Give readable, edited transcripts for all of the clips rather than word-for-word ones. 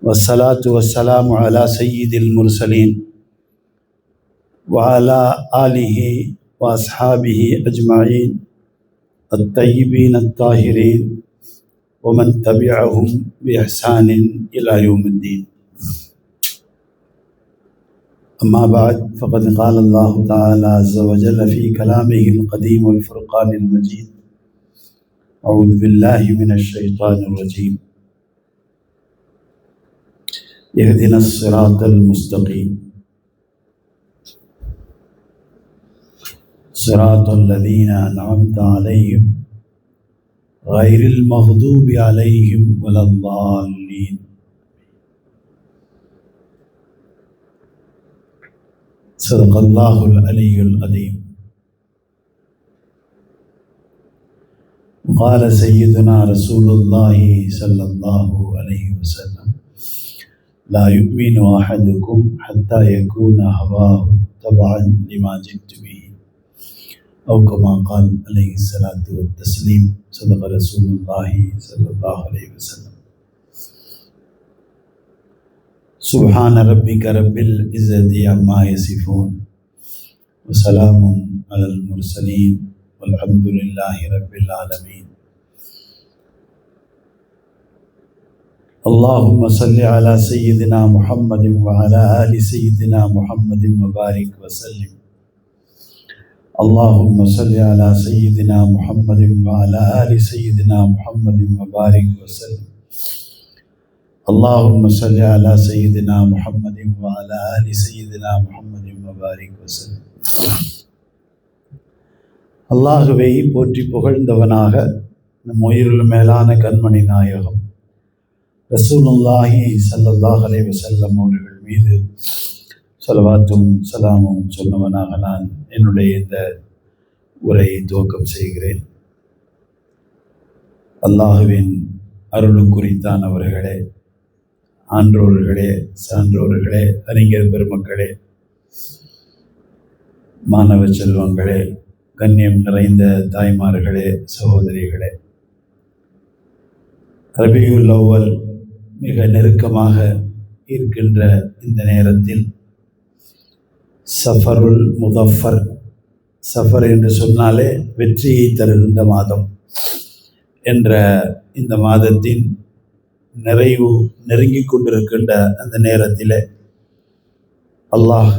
والصلاة والسلام على سيد المرسلين وعلى آله وأصحابه أجمعين الطيبين الطاهرين ومن تبعهم بإحسان إلى يوم الدين. أما بعد، فقد قال الله تعالى عز وجل في كلامه القديم والفرقان المجيد: أعوذ بالله من الشيطان الرجيم. اهدنا الصراط المستقيم صراط الذين أنعمت عليهم غير المغضوب عليهم ولا الضالين. صدق الله العلي العظيم. قال سيدنا رسول الله صلى الله عليه وسلم: لا يؤمن أحدكم حتى يكون هواه تبعا لما جئت به، أو كما قال عليه الصلاة والتسليم. صدق رسول الله صلى الله عليه وسلم. سبحان ربك رب العزة عما يصفون وسلام على المرسلين والحمد لله رب العالمين. اللهم صل على سيدنا محمد وعلى آل سيدنا محمد وبارك وسلم. اللهم صل على سيدنا محمد وعلى آل سيدنا محمد وبارك وسلم. اللهم صل على سيدنا محمد وعلى آل سيدنا محمد وبارك وسلم. அல்லாஹுவை போற்றி புகழ்ந்தவனாக நம் உயிருள் மேலான கண்மணி நாயகம் ரசூலுல்லாஹி ஸல்லல்லாஹு அலைஹி வஸல்லம் அவர்கள் மீது ஸலவாத்தும் சலாமும் சொன்னவனாக நான் என்னுடைய இந்த உரையை துவக்கம் செய்கிறேன். அல்லாஹுவின் அருளுக்குரித்தானவர்களே, ஆன்றோர்களே, சான்றோர்களே, அறிஞர் பெருமக்களே, மாணவ செல்வங்களே, கண்ணியம் நிறைந்த தாய்மார்களே, சகோதரிகளே, ரபியுல் அவ்வல் மிக நெருக்கமாக இருக்கின்ற இந்த நேரத்தில் சஃபருல் முதஃபர், சஃபர் என்று சொன்னாலே வெற்றியை தருகின்ற மாதம் என்ற இந்த மாதத்தின் நிறைவு நெருங்கி கொண்டிருக்கின்ற அந்த நேரத்தில் அல்லாஹ்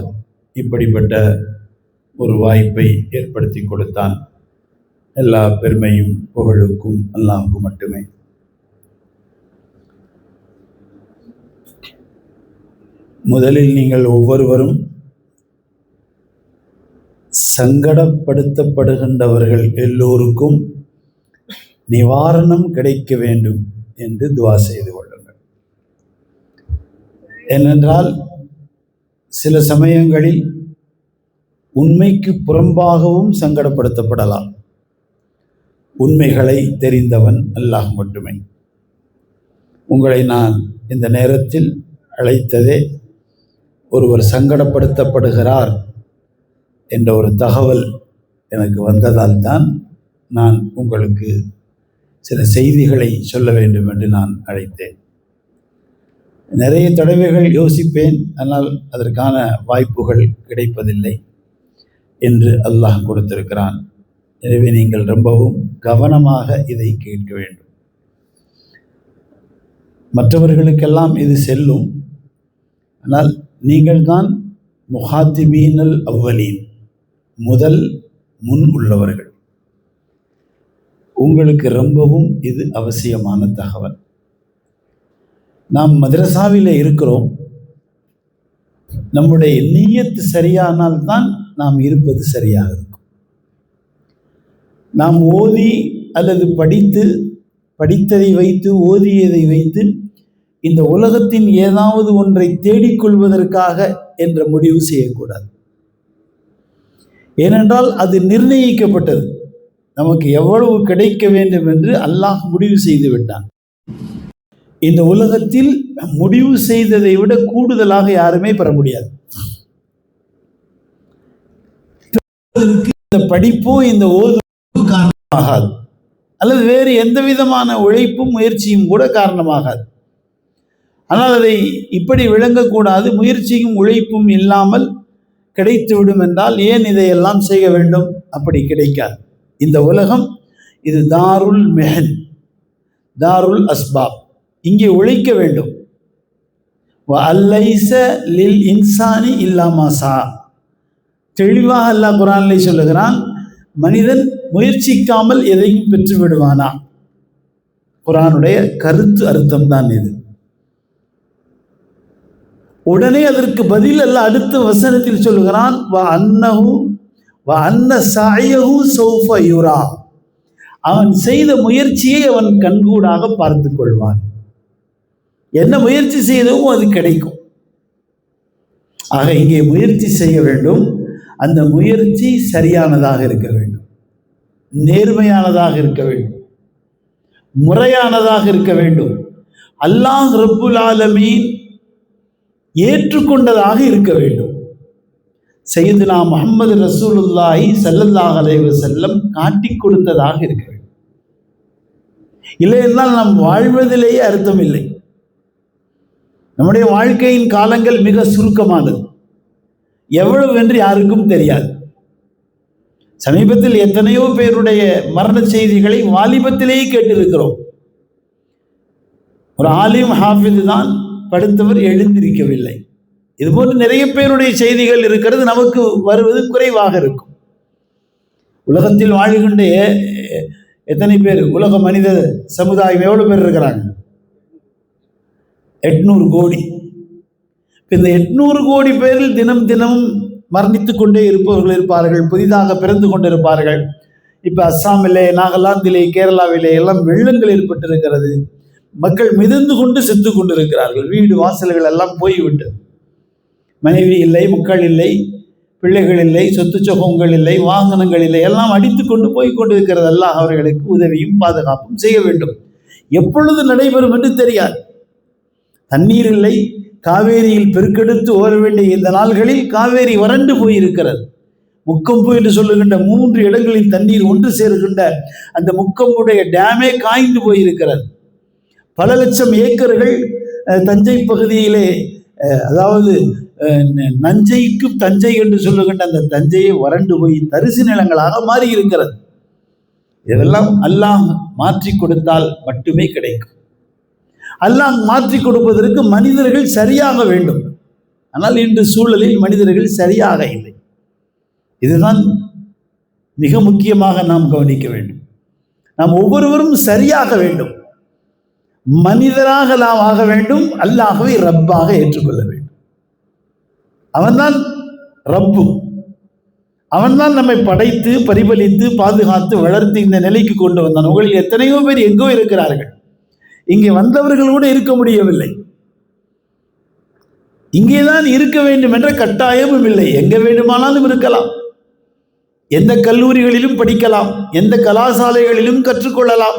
இப்படிப்பட்ட ஒரு வாய்ப்பை ஏற்படுத்தி கொடுத்தான். எல்லா பெருமையும் புகழுக்கும் அல்லாஹ்வுக்கு மட்டுமே. முதலில் நீங்கள் ஒவ்வொருவரும் சங்கடப்படுத்தப்படுகின்றவர்கள் எல்லோருக்கும் நிவாரணம் கிடைக்க வேண்டும் என்று துவா செய்து கொள்ளுங்கள். ஏனென்றால் சில சமயங்களில் உண்மைக்கு புறம்பாகவும் சங்கடப்படுத்தப்படலாம். உண்மைகளை தெரிந்தவன் அல்லாஹ் மட்டுமே. உங்களை நான் இந்த நேரத்தில் அழைத்ததே ஒருவர் சங்கடப்படுத்தப்படுகிறார் என்ற ஒரு தகவல் எனக்கு வந்ததால் தான் நான் உங்களுக்கு சில செய்திகளை சொல்ல வேண்டும் என்று நான் அழைத்தேன். நிறைய தடவைகள் யோசிப்பேன், ஆனால் அதற்கான வாய்ப்புகள் கிடைப்பதில்லை என்று அல்லாஹ் கொடுத்திருக்கிறான். எனவே நீங்கள் ரொம்பவும் கவனமாக இதை கேட்க வேண்டும். மற்றவர்களுக்கெல்லாம் இது செல்லும், ஆனால் நீங்கள் தான் முஹாத்திபீனல் அவ்வலீன், முதல் முன் உள்ளவர்கள். உங்களுக்கு ரொம்பவும் இது அவசியமான தகவல். நாம் மதரசாவில் இருக்கிறோம். நம்முடைய நிய்யத்து சரியானால் தான் நாம் இருப்பது சரியாக இருக்கும். நாம் ஓதி அல்லது படித்ததை வைத்து, ஓதியதை வைத்து இந்த உலகத்தின் ஏதாவது ஒன்றை தேடிக்கொள்வதற்காக என்ற முடிவு செய்யக்கூடாது. ஏனென்றால் அது நிர்ணயிக்கப்பட்டது. நமக்கு எவ்வளவு கிடைக்க வேண்டும் என்று அல்லாஹ் முடிவு செய்து விட்டான். இந்த உலகத்தில் முடிவு செய்ததை விட கூடுதலாக யாருமே பெற முடியாது. இந்த படிப்போ இந்த ஓதுவோ காரணமாகாது, அல்லது வேறு எந்த விதமான உழைப்பும் முயற்சியும் கூட காரணமாகாது. ஆனால் அதை இப்படி விளங்கக்கூடாது. முயற்சியும் உழைப்பும் இல்லாமல் கிடைத்துவிடும் என்றால் ஏன் இதையெல்லாம் செய்ய வேண்டும்? அப்படி கிடைக்காது. இந்த உலகம் இது தாருல் மெஹன், தாருல் அஸ்பாப். இங்கே உழைக்க வேண்டும். அல்லைஸ லில் இன்சானி இல்லாமா சா, தெளிவாக அல்லாஹ் குர்ஆனிலே சொல்லுகிறான், மனிதன் முயற்சிக்காமல் எதையும் பெற்று விடுவானா? குர்ஆனுடைய கருத்து அர்த்தம் தான் இது. உடனே அதற்கு பதில் அல்லாஹ் அடுத்த வசனத்தில் சொல்லுகிறான், அவன் செய்த முயற்சியை அவன் கண்கூடாக பார்த்து கொள்வான். என்ன முயற்சி செய்தவும் அது கிடைக்கும். ஆக இங்கே முயற்சி செய்ய வேண்டும். அந்த முயற்சி சரியானதாக இருக்க வேண்டும், நேர்மையானதாக இருக்க வேண்டும், முறையானதாக இருக்க வேண்டும், அல்லாஹ் ரப்புல் ஆலமீன் ஏற்றுக்கொண்டதாக இருக்க வேண்டும். சையதுனா முஹம்மது ரசூலுல்லாஹி ஸல்லல்லாஹு அலைஹி வஸல்லம் காட்டி கொடுத்ததாக இருக்க வேண்டும். இல்லை என்றால் நாம் வாழ்வதிலேயே அர்த்தம் இல்லை. நம்முடைய வாழ்க்கையின் காலங்கள் மிக சுருக்கமானது. எவ்வளவு என்று யாருக்கும் தெரியாது. சமீபத்தில் எத்தனையோ பேருடைய மரண செய்திகளை வாலிபத்திலேயே கேட்டிருக்கிறோம். ஒரு ஆலிம் ஹாஃபிது தான், படுத்தவர் எழுந்திருக்கவில்லை. இதுபோன்று நிறைய பேருடைய செய்திகள் இருக்கிறது. நமக்கு வருவது குறைவாக இருக்கும். உலகத்தில் வாழ்கின்ற எத்தனை பேர், உலக மனித சமுதாயம் எவ்வளவு பேர் இருக்கிறாங்க? 800 கோடி. இந்த 800 கோடி பேரில் தினம் தினமும் மரணித்து கொண்டே இருப்பவர்கள் இருப்பார்கள், புதிதாக பிறந்து கொண்டிருப்பார்கள். இப்போ அஸ்ஸாமிலே, நாகாலாந்திலே, கேரளாவிலே எல்லாம் வெள்ளங்கள் ஏற்பட்டிருக்கிறது. மக்கள் மிதந்து கொண்டு செத்து கொண்டிருக்கிறார்கள். வீடு வாசல்கள் எல்லாம் போய்விட்டு, மனைவி இல்லை, மக்கள் இல்லை, பிள்ளைகள் இல்லை, சொத்து சொகங்கள் இல்லை, வாகனங்கள் இல்லை, எல்லாம் அடித்து கொண்டு போய் கொண்டிருக்கிறது. எல்லாம் அவர்களுக்கு உதவியும் பாதுகாப்பும் செய்ய வேண்டும். எப்பொழுது நடைபெறும் என்று தெரியாது. தண்ணீர் இல்லை, காவேரியில் பெருக்கெடுத்து ஓட வேண்டிய இந்த நாள்களில் காவேரி வறண்டு போயிருக்கிறது. முக்கொம்பு என்று சொல்லுகின்ற 3 இடங்களில் தண்ணீர் ஒன்று சேருகின்ற அந்த முக்கொம்புடைய டேமே காய்ந்து போயிருக்கிறது. பல லட்சம் ஏக்கர்கள் தஞ்சை பகுதியிலே, அதாவது நஞ்சைக்கு தஞ்சை என்று சொல்லுகின்ற அந்த தஞ்சையை வறண்டு போய் தரிசு நிலங்களாக மாறி இருக்கிறது. இதெல்லாம் அல்லாஹ் மாற்றி கொடுத்தால் மட்டுமே கிடைக்கும். அல்லாஹ் மாற்றி கொடுப்பதற்கு மனிதர்கள் சரியாக வேண்டும். ஆனால் இன்று சூழலில் மனிதர்கள் சரியாக இல்லை. இதுதான் மிக முக்கியமாக நாம் கவனிக்க வேண்டும். நாம் ஒவ்வொருவரும் சரியாக வேண்டும். மனிதராக நாம் ஆக வேண்டும். அல்லாஹ்வை ரப்பாக ஏற்றுக்கொள்ள வேண்டும். அவன்தான் ரப்பு. அவன்தான் நம்மை படைத்து பரிபலித்து பாதுகாத்து வளர்த்து இந்த நிலைக்கு கொண்டு வந்தான். உங்களில் எத்தனையோ பேர் எங்கோ இருக்கிறார்கள். இங்கே வந்தவர்கள் கூட இருக்க முடியவில்லை. இங்கேதான் இருக்க வேண்டும் என்ற கட்டாயமும் இல்லை. எங்க வேண்டுமானாலும் இருக்கலாம், எந்த கல்லூரிகளிலும் படிக்கலாம், எந்த கலாசாலைகளிலும் கற்றுக்கொள்ளலாம்.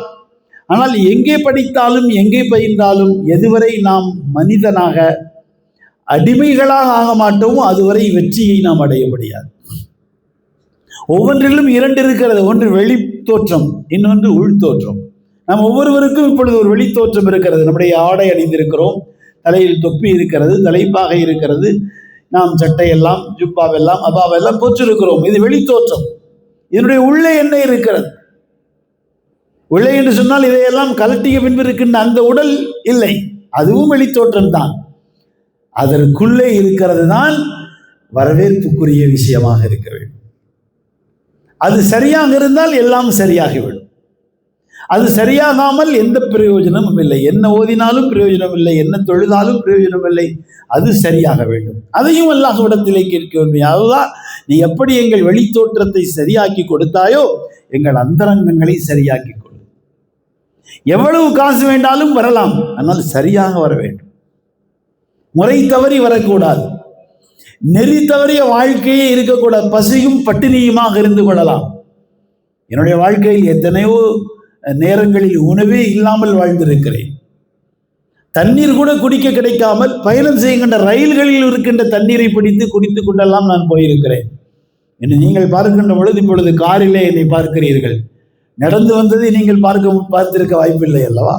ஆனால் எங்கே படித்தாலும் எங்கே பயின்றாலும் எதுவரை நாம் மனிதனாக அடிமைகளாக ஆக மாட்டோமோ அதுவரை வெற்றியை நாம் அடைய முடியாது. ஒவ்வொன்றிலும் 2 இருக்கிறது. ஒன்று வெளி தோற்றம், இன்னொன்று உள் தோற்றம். நாம் ஒவ்வொருவருக்கும் இப்பொழுது ஒரு வெளி தோற்றம் இருக்கிறது. நம்முடைய ஆடை அணிந்திருக்கிறோம், தலையில் தொப்பி இருக்கிறது, தலைப்பாகை இருக்கிறது, நாம் சட்டையெல்லாம், ஜுப்பாவெல்லாம், அபாவெல்லாம் போற்றிருக்கிறோம். இது வெளி தோற்றம். இதனுடைய உள்ளே என்ன இருக்கிறது? உள்ளே என்று சொன்னால் இதையெல்லாம் கலட்டிய பின்பு இருக்கின்ற அந்த உடல் இல்லை, அதுவும் வெளித்தோற்றம் தான். அதற்குள்ளே இருக்கிறது தான் வரவேற்புக்குரிய விஷயமாக இருக்க வேண்டும். அது சரியாக இருந்தால் எல்லாம் சரியாகிவிடும். அது சரியாகாமல் எந்த பிரயோஜனமும் இல்லை. என்ன ஓதினாலும் பிரயோஜனம் இல்லை, என்ன தொழுதாலும் பிரயோஜனம் இல்லை. அது சரியாக வேண்டும். அதையும் அல்லாஹ்விடத்திலே கேட்க வேண்டும். அல்லாஹ், நீ எப்படி எங்கள் வெளித்தோற்றத்தை சரியாக்கி கொடுத்தாயோ எங்கள் அந்தரங்கங்களை சரியாக்கி கொடு. எவ்வளவு காசு வேண்டாலும் வரலாம், ஆனால் சரியாக வர வேண்டும். முறை தவறி வரக்கூடாது. நெறி தவறிய வாழ்க்கையே இருக்கக்கூடாது. பசியும் பட்டினியுமாக இருந்து கொள்ளலாம். என்னுடைய வாழ்க்கையில் எத்தனையோ நேரங்களில் உணவே இல்லாமல் வாழ்ந்திருக்கிறேன். தண்ணீர் கூட குடிக்க கிடைக்காமல் பயணம் செய்கின்ற ரயில்களில் இருக்கின்ற தண்ணீரை பிடித்து குடித்து கொண்டெல்லாம் நான் போயிருக்கிறேன். என்று நீங்கள் பார்க்கின்ற பொழுது இப்பொழுது காரிலே என்னை பார்க்கிறீர்கள். நடந்து வந்ததை நீங்கள் பார்த்திருக்க வாய்ப்பில்லை அல்லவா?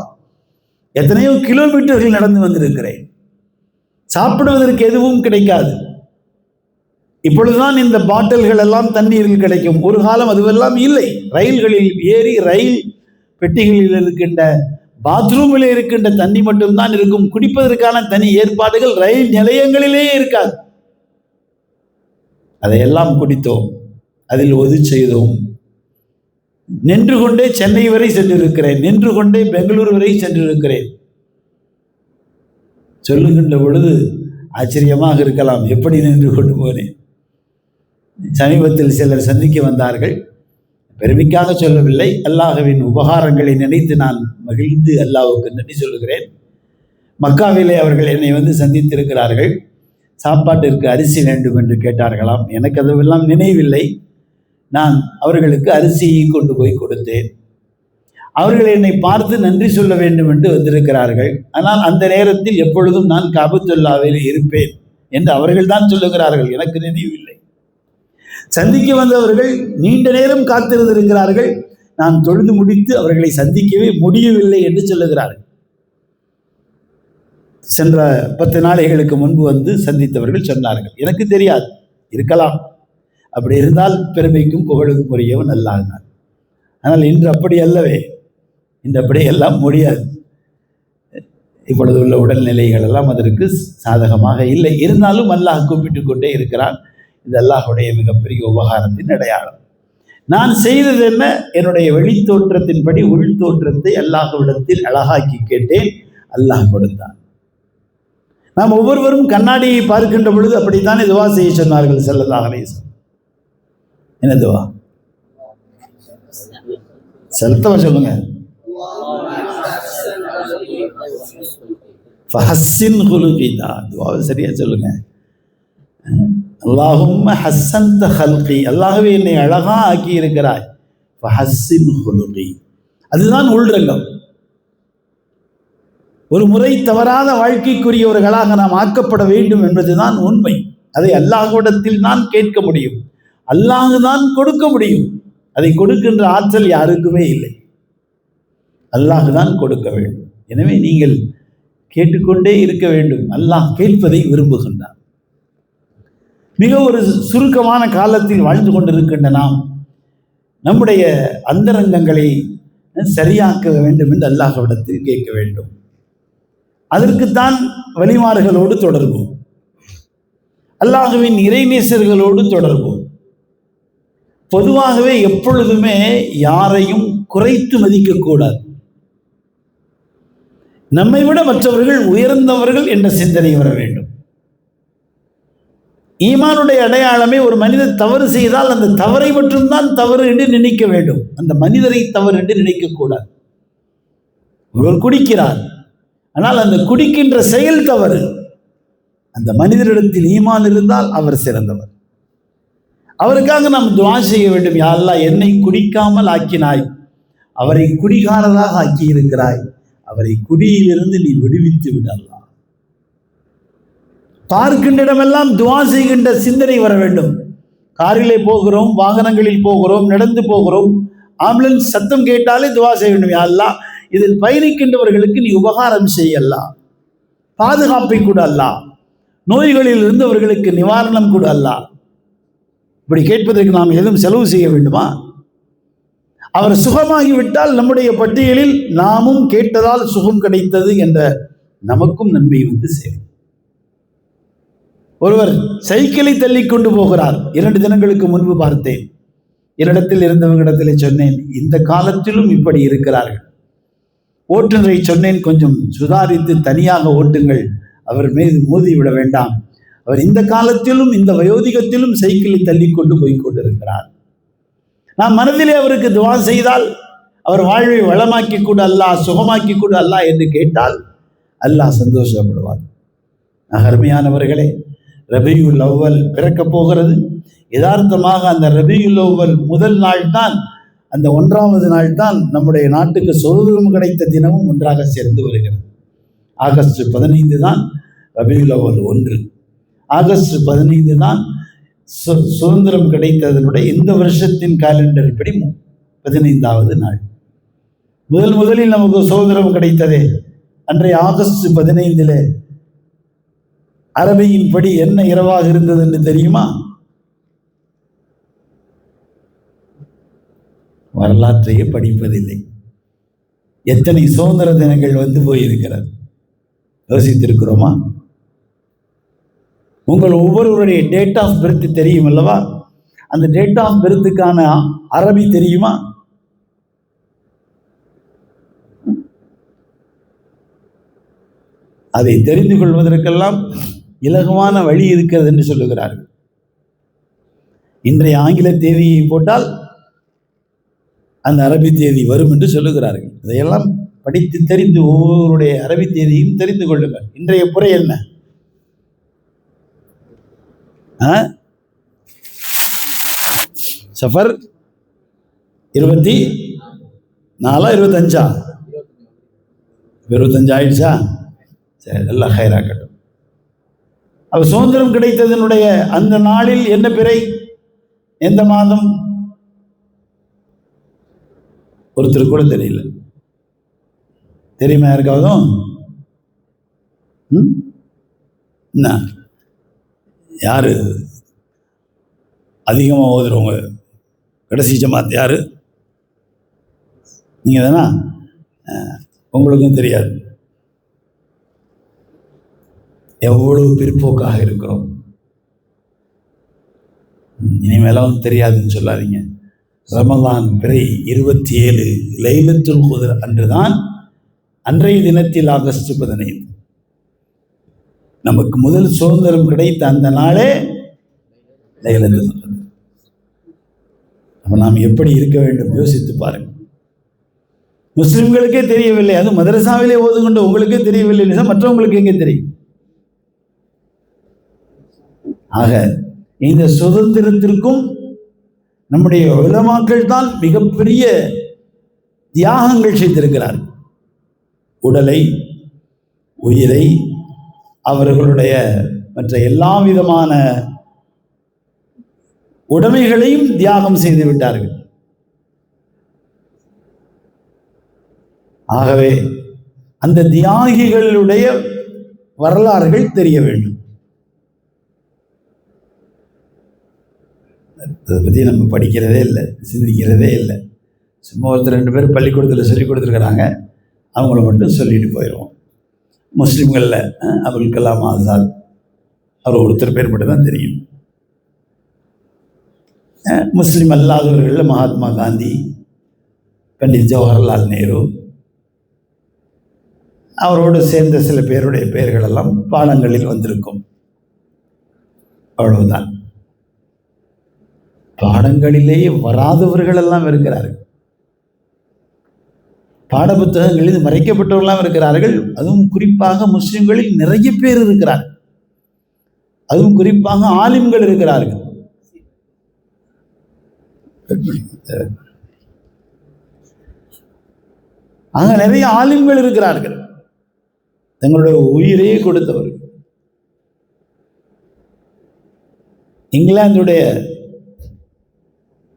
எத்தனையோ கிலோமீட்டர்கள் நடந்து வந்திருக்கிறேன். சாப்பிடுவதற்கு எதுவும் கிடைக்காது. இப்பொழுதுதான் இந்த பாட்டில்கள் எல்லாம் தண்ணீரில் கிடைக்கும். ஒரு காலம் அதுவெல்லாம் இல்லை. ரயில்களில் ஏறி ரயில் பெட்டிகளில் இருக்கின்ற பாத்ரூமில் இருக்கின்ற தண்ணி மட்டும்தான் இருக்கும். குடிப்பதற்கான தனி ஏற்பாடுகள் ரயில் நிலையங்களிலேயே இருக்காது. அதையெல்லாம் குடித்தோம், அதில் ஒது செய்தோம். நின்று கொண்டே சென்னை வரை சென்றிருக்கிறேன், நின்று கொண்டே பெங்களூரு வரை சென்றிருக்கிறேன். சொல்லுகின்ற பொழுது ஆச்சரியமாக இருக்கலாம், எப்படி நின்று கொண்டு போனேன். சமீபத்தில் சிலர் சந்திக்க வந்தார்கள். பெருமைக்காக சொல்லவில்லை, அல்லாஹ்வின் உபகாரங்களை நினைத்து நான் மகிழ்ந்து அல்லாஹ்வுக்கு நன்றி சொல்லுகிறேன். மக்காவிலே அவர்கள் என்னை வந்து சந்தித்திருக்கிறார்கள். சாப்பாட்டிற்கு அரிசி வேண்டும் என்று கேட்டார்களாம். எனக்கு அதுவெல்லாம் நினைவில்லை. நான் அவர்களுக்கு அரிசியை கொண்டு போய் கொடுத்தேன். அவர்கள் என்னை பார்த்து நன்றி சொல்ல வேண்டும் என்று வந்திருக்கிறார்கள். ஆனால் அந்த நேரத்தில் எப்பொழுதும் நான் காபத்துல்லாவில் இருப்பேன் என்று அவர்கள் தான் சொல்லுகிறார்கள், எனக்கு நினைவில்லை. சந்திக்க வந்தவர்கள் நீண்ட நேரம் காத்திருந்திருக்கிறார்கள். நான் தொழுது முடித்து அவர்களை சந்திக்கவே முடியவில்லை என்று சொல்லுகிறார்கள். சென்ற 10 நாளைகளுக்கு முன்பு வந்து சந்தித்தவர்கள் சொன்னார்கள், எனக்கு தெரியாது, இருக்கலாம், அப்படி இருந்தால் பெருமைக்கும் புகழுக்கும் உரியவன் அல்லாஹ். ஆனால் இன்று அப்படி அல்லவே, இன்று அப்படி எல்லாம் முடியாது. இப்பொழுது உள்ள உடல்நிலைகள் எல்லாம் அதற்கு சாதகமாக இல்லை. இருந்தாலும் அல்லாஹ் கூப்பிட்டு கொண்டே இருக்கிறான். இது அல்லாஹுடைய மிகப்பெரிய உபகாரத்தின் அடையாளம். நான் செய்தது என்ன? என்னுடைய வெளி தோற்றத்தின்படி உள் தோற்றத்தை அல்லாஹ்விடத்தில் அழகாக்கி கேட்டேன், அல்லாஹ் கொடுத்தான். நாம் ஒவ்வொருவரும் கண்ணாடியை பார்க்கின்ற பொழுது அப்படித்தானே துவா செய்ய சொன்னார்கள் ஸல்லல்லாஹு அலைஹி வஸல்லம். என்ன துவா? சத்தமா சொல்லுங்க. ஃபஹஸ்ஸின் குலுகிதா, துவாவை சரியா சொல்லுங்க. அல்லாஹும்ம ஹஸ்ஸன்த ஹல்கி, அல்லாஹ்வே என்னை அழகா ஆக்கி இருக்கிறாய். ஃபஹஸ்ஸின் குலுகி, அதுதான் உள்ரங்கம். ஒரு முறை தவறாத வாழ்க்கைக்குரியவர்களாக நாம் ஆக்கப்பட வேண்டும் என்பதுதான் உண்மை. அதை அல்லாஹ்விடத்தில் தான் கேட்க முடியும், அல்லாஹ் தான் கொடுக்க முடியும். அதை கொடுக்கின்ற ஆற்றல் யாருக்குமே இல்லை, அல்லாஹ் தான் கொடுக்க வேண்டும். எனவே நீங்கள் கேட்டுக்கொண்டே இருக்க வேண்டும். அல்லாஹ் கேட்பதை விரும்புகின்றார். மிக ஒரு சுருக்கமான காலத்தில் வாழ்ந்து கொண்டிருக்கின்ற நாம் நம்முடைய அந்தரங்கங்களை சரியாக்க வேண்டும் என்று அல்லாஹ்விடத்தில் கேட்க வேண்டும். அதற்குத்தான் வழிமாறுகளோடு தொடர்பு, அல்லாஹ்வின் இறைநேசர்களோடு தொடர்பு. பொதுவாகவே எப்பொழுதுமே யாரையும் குறைத்து மதிக்கக்கூடாது. நம்மை விட மற்றவர்கள் உயர்ந்தவர்கள் என்ற சிந்தனை வர வேண்டும். ஈமானுடைய அடையாளமே ஒரு மனிதர் தவறு செய்தால் அந்த தவறை மட்டும்தான் தவறு என்று நினைக்க வேண்டும், அந்த மனிதரை தவறு என்று நினைக்கக்கூடாது. ஒருவர் குடிக்கிறார், ஆனால் அந்த குடிக்கின்ற செயல் தவறு. அந்த மனிதரிடத்தில் ஈமான் இருந்தால் அவர் சிறந்தவர். அவருக்காக நாம் துஆ செய்ய வேண்டும். யா அல்லாஹ், என்னை குடிக்காமல் ஆக்கினாய், அவரை குடிகாரராக ஆக்கி இருக்கிறாய், அவரை குடியிலிருந்து நீ விடுவித்து விடலாம். பார்க்கின்ற இடமெல்லாம் துஆ செய்கின்ற சிந்தனை வர வேண்டும். காரிலே போகிறோம், வாகனங்களில் போகிறோம், நடந்து போகிறோம், ஆம்புலன்ஸ் சத்தம் கேட்டாலே துஆ செய்ய வேண்டும். யா அல்லாஹ், இதில் பயணிக்கின்றவர்களுக்கு நீ உபகாரம் செய்யல்லா, பாதுகாப்பை கூட அல்லா, நோய்களில் இருந்து அவர்களுக்கு நிவாரணம் கூட அல்லா. இப்படி கேட்பதற்கு நாம் எதுவும் செலவு செய்ய வேண்டுமா? அவர் சுகமாகிவிட்டால் நம்முடைய பட்டியலில் நாமும் கேட்டதால் சுகம் கிடைத்தது என்ற நமக்கும் நன்மை வந்து சேரும். ஒருவர் சைக்கிளை தள்ளி கொண்டு போகிறார். 2 தினங்களுக்கு முன்பு பார்த்தேன். என்னிடத்தில் இருந்தவங்களிடத்திலே சொன்னேன், இந்த காலத்திலும் இப்படி இருக்கிறார்கள். ஓட்டுநரை சொன்னேன், கொஞ்சம் சுதாரித்து தனியாக ஓட்டுங்கள், அவர் மீது மோதிவிட வேண்டாம். அவர் இந்த காலத்திலும் இந்த வயோதிகத்திலும் சைக்கிளை தள்ளி கொண்டு போய் கொண்டிருக்கிறார். நாம் மனதிலே அவருக்கு துஆ செய்தால் அவர் வாழ்வை வளமாக்கி கூட அல்லாஹ், சுகமாக்கி கூட அல்லாஹ் என்று கேட்டால் அல்லாஹ் சந்தோஷப்படுவார். அருமையானவர்களே, ரபியுல் அவ்வல் பிறக்கப் போகிறது. யதார்த்தமாக அந்த ரபியுல் அவ்வல் முதல் நாள் தான், அந்த 1வது நாள் தான் நம்முடைய நாட்டுக்கு சுதந்திரம் கிடைத்த தினமும் ஒன்றாக சேர்ந்து வருகிறது. ஆகஸ்ட் 15 தான் ரபியுல் அவ்வல் 1. ஆகஸ்ட் 15 தான் சுதந்திரம் கிடைத்ததனுடைய இந்த வருஷத்தின் காலண்டர் படி 15வது நாள். முதலில் நமக்கு சுதந்திரம் கிடைத்ததே அன்றைய ஆகஸ்ட் 15 அரபியின் படி என்ன இரவாக இருந்தது என்று தெரியுமா? வரலாற்றையே படிப்பதில்லை. எத்தனை சுதந்திர தினங்கள் வந்து போயிருக்கிறது, யோசித்திருக்கிறோமா? உங்கள் ஒவ்வொருவருடைய டேட் ஆஃப் பர்த் தெரியும் அல்லவா? அந்த டேட் ஆஃப் பர்த்துக்கான அரபி தெரியுமா? அதை தெரிந்து கொள்வதற்கெல்லாம் இலகுவான வழி இருக்கிறது என்று சொல்லுகிறார்கள். இன்றைய ஆங்கில தேதியை போட்டால் அந்த அரபி தேதி வரும் என்று சொல்லுகிறார்கள். இதையெல்லாம் படித்து தெரிந்து ஒவ்வொருடைய அரபி தேதியும் தெரிந்து கொள்ளுங்கள். இன்றைய புரை என்ன? சஃபர் 24 25 25 ஆயிடுச்சா? சரி, எல்லாம் ஹைராக்கட்டும். அப்ப சுதந்திரம் கிடைத்ததனுடைய அந்த நாளில் என்ன பிறை, எந்த மாதம் ஒருத்தர் கூட தெரியல. தெரியுமா யாருக்காவதும்? என்ன யாரு அதிகமாக ஓதுறவங்க? கடைசி ஜமாத் யாரு? நீங்க தானா? உங்களுக்கும் தெரியாது. எவ்வளவு பிற்போக்காக இருக்கிறோம். இனிமேலாம் தெரியாதுன்னு சொல்லாதீங்க. ரமலான் பிறை 27 லைலத்துல் குத்ர் அன்றுதான், அன்றைய தினத்தில் ஆகஸ்ட் 15 நமக்கு முதல் சுதந்திரம் கிடைத்த அந்த நாளே லைலத்துல் குத்ர். அப்ப நாம் எப்படி இருக்க வேண்டும் யோசித்து பாருங்கள். முஸ்லிம்களுக்கே தெரியவில்லை, அது மதரசாவிலே ஓதுகொண்டு உங்களுக்கே தெரியவில்லை, மற்றவங்களுக்கு எங்கே தெரியும்? ஆக இந்த சுதந்திரத்திற்கும் நம்முடைய உலமாக்கள் தான் மிகப்பெரிய தியாகங்கள் செய்திருக்கிறார்கள். உடலை, உயிரை, அவர்களுடைய மற்ற எல்லா விதமான உடைமைகளையும் தியாகம் செய்து விட்டார்கள். ஆகவே அந்த தியாகிகளுடைய வரலாறுகள் தெரிய வேண்டும். அதை பற்றி நம்ம படிக்கிறதே இல்லை, சிந்திக்கிறதே இல்லை. சும்மா ஒருத்தர் 2 பேர் பள்ளிக்கூடத்தில் சொல்லி கொடுத்துருக்குறாங்க, அவங்கள மட்டும் சொல்லிட்டு போயிடுவோம். முஸ்லீம்களில் அபுல் கலாம் ஆசாத், அவர் ஒருத்தர் பேர் மட்டும் தான் தெரியும். முஸ்லீம் அல்லாதவர்களில் மகாத்மா காந்தி, பண்டிட் ஜவஹர்லால் நேரு, அவரோடு சேர்ந்த சில பேருடைய பெயர்களெல்லாம் பாடங்களில் வந்திருக்கும். அவ்வளவுதான். பாடங்களிலேயே வராதவர்கள் எல்லாம் இருக்கிறார்கள். பாடப்புத்தகங்களில் மறைக்கப்பட்டவர்களாம் இருக்கிறார்கள். அதுவும் குறிப்பாக முஸ்லிம்களில் நிறைய பேர் இருக்கிறார்கள். அதுவும் குறிப்பாக ஆலிம்கள் இருக்கிறார்கள். அங்க நிறைய ஆலிம்கள் இருக்கிறார்கள், தங்களுடைய உயிரையே கொடுத்தவர்கள். இங்கிலாந்துடைய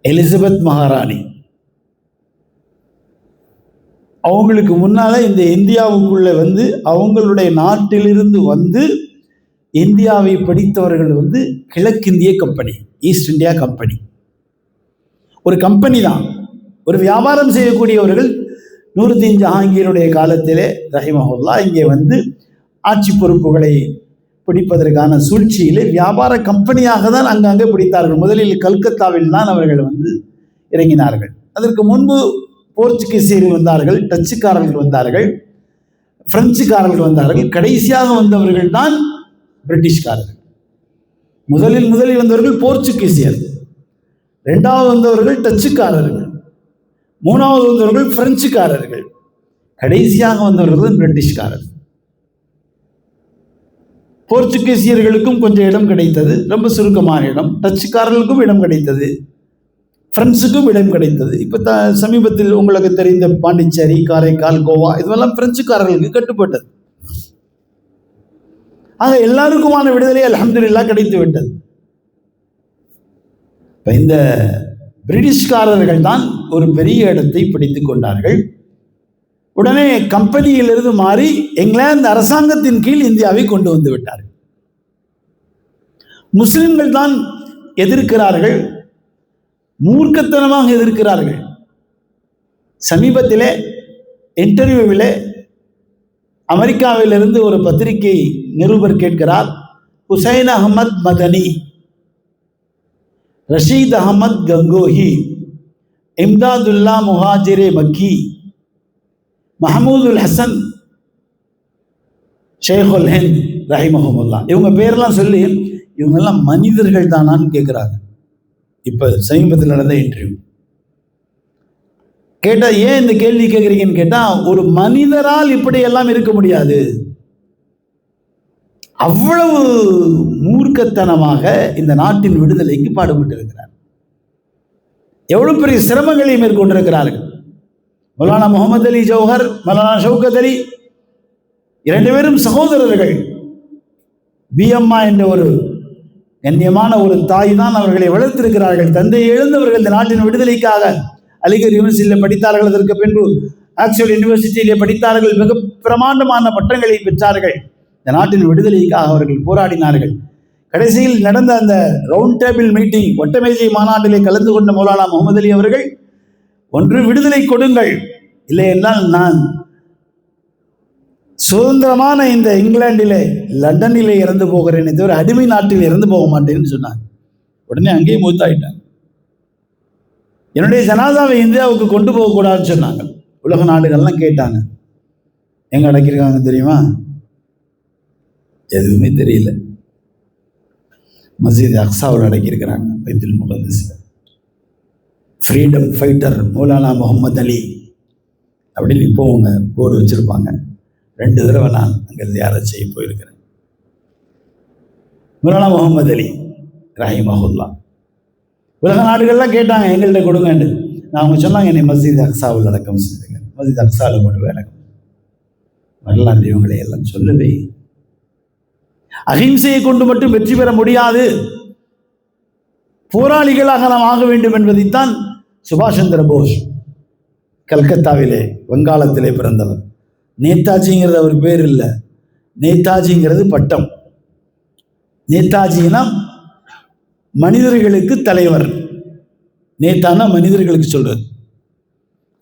எலிசபெத் மகாராணி, அவங்களுக்கு முன்னால இந்த இந்தியாவுக்குள்ள வந்து அவங்களுடைய நாட்டிலிருந்து வந்து இந்தியாவை படித்தவர்கள் கிழக்கிந்திய கம்பெனி, ஈஸ்ட் இந்தியா கம்பெனி, ஒரு கம்பெனி தான். ஒரு வியாபாரம் செய்யக்கூடியவர்கள். நூருதீன் ஜஹாங்கீருடைய காலத்திலே ரஹிமஹுல்லா இங்கே ஆட்சி பொறுப்புகளை பிடிப்பதற்கான சூழ்ச்சியிலே வியாபார கம்பெனியாக தான் அங்கங்கே பிடித்தார்கள். முதலில் கல்கத்தாவில் தான் அவர்கள் இறங்கினார்கள். அதற்கு முன்பு போர்ச்சுகீசியர்கள் வந்தார்கள், டச்சுக்காரர்கள் வந்தார்கள், பிரெஞ்சுக்காரர்கள் வந்தார்கள். கடைசியாக வந்தவர்கள் தான் பிரிட்டிஷ்காரர்கள். முதலில் வந்தவர்கள் போர்ச்சுகீசியர், 2வது வந்தவர்கள் டச்சுக்காரர்கள், 3வது வந்தவர்கள் பிரெஞ்சுக்காரர்கள், கடைசியாக வந்தவர்கள் பிரிட்டிஷ்காரர்கள். போர்ச்சுகீசியர்களுக்கும் கொஞ்சம் இடம் கிடைத்தது, ரொம்ப சுருக்கமான இடம். டச்சுக்காரர்களுக்கும் இடம் கிடைத்தது, பிரெஞ்சுக்கும் இடம் கிடைத்தது. இப்போ சமீபத்தில் உங்களுக்கு தெரிந்த பாண்டிச்சேரி, காரைக்கால், கோவா இதெல்லாம் பிரெஞ்சுக்காரர்களுக்கு கட்டுப்பட்டது. ஆக எல்லாருக்குமான விடுதலை அல்ஹம்துலில்லாஹ் கிடைத்து விட்டது. இந்த பிரிட்டிஷ்காரர்கள் தான் ஒரு பெரிய இடத்தை பிடித்துக் கொண்டார்கள். உடனே கம்பெனியிலிருந்து மாறி இங்கிலாந்து அரசாங்கத்தின் கீழ் இந்தியாவை கொண்டு வந்து விட்டார்கள். முஸ்லிம்கள் தான் எதிர்க்கிறார்கள், மூர்க்கத்தனமாக எதிர்க்கிறார்கள். சமீபத்திலே இன்டர்வியூவிலே அமெரிக்காவிலிருந்து ஒரு பத்திரிகை நிருபர் கேட்கிறார், ஹுசைன் அகமது மதனி, ரஷீத் அகமது கங்கோஹி, இம்தாதுல்லா முஹாஜிரே மக்கி, மஹமூதுல் ஹசன் ஷேகுல் ஹிந்த் ரஹிமஹுமுல்லா, இவங்க பேரெல்லாம் சொல்லி இவங்கெல்லாம் மனிதர்கள் தானான்னு கேட்குறாங்க. இப்போ சமீபத்தில் நடந்த இன்டர்வியூ கேட்டால், ஏன் இந்த கேள்வி கேட்குறீங்கன்னு கேட்டால், ஒரு மனிதரால் இப்படி எல்லாம் இருக்க முடியாது. அவ்வளவு மூர்க்கத்தனமாக இந்த நாட்டின் விடுதலைக்கு பாடுபட்டு இருக்கிறார். எவ்வளவு பெரிய சிரமங்களை மேற்கொண்டிருக்கிறார்கள். மௌலானா முகமது அலி ஜௌஹர், மௌலானா ஷவுகத் அலி, 2 பேரும் சகோதரர்கள். பிஎம்மா என்ற ஒரு கண்ணியமான ஒரு தாய் தான் அவர்களை வளர்த்திருக்கிறார்கள். தந்தையை எழுந்தவர்கள் இந்த நாட்டின் விடுதலைக்காக அலிகர் யூனிவர்சிட்டியில் படித்தார்கள். அதற்கு பின்பு ஆக்ஸ்போர்ட் யூனிவர்சிட்டியிலே படித்தார்கள். மிக பிரமாண்டமான பட்டங்களை பெற்றார்கள். இந்த நாட்டின் விடுதலைக்காக அவர்கள் போராடினார்கள். கடைசியில் நடந்த அந்த ரவுண்ட் டேபிள் மீட்டிங், ஒட்டமேஜை மாநாட்டிலே கலந்து கொண்ட மௌலானா முகமது அலி அவர்கள், ஒன்று விடுதலை கொடுங்கள், இல்லை என்றால் நான் சுதந்திரமான இந்த இங்கிலாந்திலே லண்டனிலே இறந்து போகிறேன், தவிர அடிமை நாட்டில் இறந்து போக மாட்டேன்னு சொன்னாங்க. உடனே அங்கேயே மூத்தாயிட்டாங்க. என்னுடைய ஜனாதாவை இந்தியாவுக்கு கொண்டு போகக்கூடாதுன்னு சொன்னாங்க. உலக நாடுகள்லாம் கேட்டாங்க, எங்கே அடக்கியிருக்காங்க தெரியுமா? எதுவுமே தெரியல. மஸ்ஜித் அக்ஸாவில் அடக்கியிருக்கிறாங்க, பைத்துல் முகத்தஸில். ஃப்ரீடம் ஃபைட்டர் மௌலானா முகமது அலி அப்படின்னு இப்போ அவங்க போர்டு வச்சுருப்பாங்க. 2 தடவை நான் அங்கே தியாரம் செய்ய போயிருக்கிறேன். மௌலானா முகமது அலி ரஹிமஹுல்லா. உலக நாடுகள்லாம் கேட்டாங்க, எங்கள்கிட்ட கொடுங்கன்னு. அவங்க சொன்னாங்க, என்னை மஸ்ஜித் அக்ஸாவில் அடக்கம் செஞ்சுங்க. மஸ்ஜித் அக்ஸாவில் கொண்டு போய் அடக்கம். வரலாறு இவங்களை எல்லாம் சொல்லவே. அஹிம்சையை கொண்டு மட்டும் வெற்றி பெற முடியாது, போராளிகளாக நாம் ஆக வேண்டும் என்பதைத்தான் சுபாஷ் சந்திர போஸ், கல்கத்தாவிலே வங்காளத்திலே பிறந்தவர். நேதாஜிங்கிறது அவர் பேர் இல்லை, நேதாஜிங்கிறது பட்டம். நேதாஜினா மனிதர்களுக்கு தலைவர், நேதானா மனிதர்களுக்கு சொல்றது.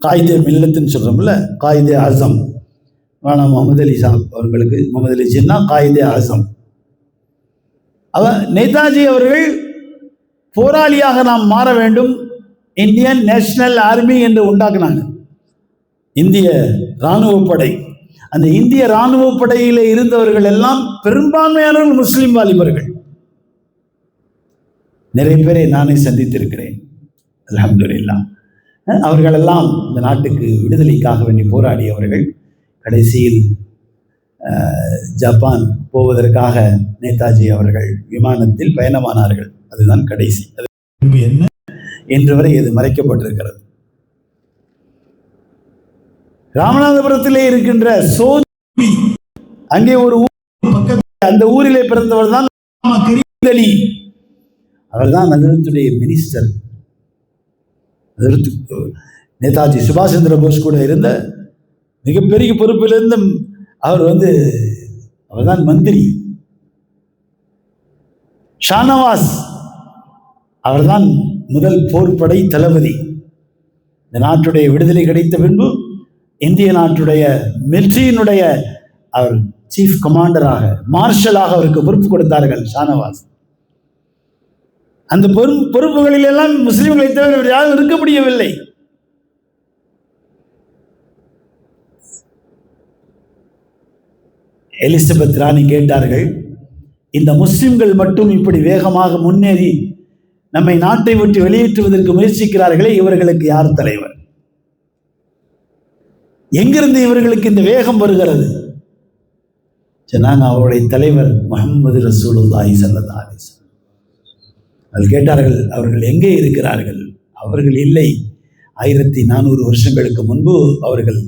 காயிதே மில்லத்துன்னு சொல்றோம்ல, காயிதே ஆசம். ஆனால் முகமது அலி சாப் அவர்களுக்கு, முகமது அலி ஜின்னா காயிதே ஆசம். நேதாஜி அவர்கள் போராளியாக நாம் மாற வேண்டும், இந்தியன் நேஷனல் ஆர்மி என்று உண்டாக்குனாங்க, இந்திய இராணுவ படை. அந்த இந்திய இராணுவ படையில் இருந்தவர்கள் எல்லாம் பெரும்பான்மையானவர்கள் முஸ்லிம் வாலிபர்கள். நிறைய பேரை நானே சந்தித்திருக்கிறேன், அல்ஹம்துலில்லாஹ். அவர்களெல்லாம் இந்த நாட்டுக்கு விடுதலைக்காக வேண்டி போராடியவர்கள். கடைசியில் ஜப்பான் போவதற்காக நேதாஜி அவர்கள் விமானத்தில் பயணமானார்கள். அதுதான் கடைசி. அது என்ன இன்று வரை இது மறைக்கப்பட்டிருக்கிறது. ராமநாதபுரத்திலே இருக்கின்ற சோதி, அங்கே ஒரு ஊர், அந்த ஊரிலே பிறந்தவர் தான் அலி. அவர் தான் நகரத்துடைய மினிஸ்டர். நேதாஜி சுபாஷ் சந்திர போஸ் கூட இருந்த மிகப்பெரிய பொறுப்பிலிருந்து அவர் தான் மந்திரி. ஷானவாஸ் அவர்தான் முதல் போர்படை தளபதி. இந்த நாட்டுடைய விடுதலை கிடைத்த பின்பு இந்திய நாட்டுடைய மிலிட்டரியினுடைய அவர் சீஃப் கமாண்டராக, மார்ஷலாக அவருக்கு பொறுப்பு கொடுத்தார்கள் ஷானவாஸ். அந்த பொறுப்புகளில் எல்லாம் முஸ்லிம்களை தவிர யாரும் இருக்க முடியவில்லை. எலிசபெத் ராணி கேட்டார்கள், இந்த முஸ்லிம்கள் மட்டும் இப்படி வேகமாக முன்னேறி நம்மை நாட்டை விட்டு வெளியேற்றுவதற்கு முயற்சிக்கிறார்களே, இவர்களுக்கு யார் தலைவர்? எங்கிருந்து இவர்களுக்கு இந்த வேகம் வருகிறது? சொன்னாங்க, அவருடைய தலைவர் முஹம்மது ரசூலுல்லாஹி ஸல்லல்லாஹு அலைஹி வஸல்லம். அவர்கள் கேட்டார்கள், அவர்கள் எங்கே இருக்கிறார்கள்? அவர்கள் இல்லை, 1400 வருஷங்களுக்கு முன்பு அவர்கள்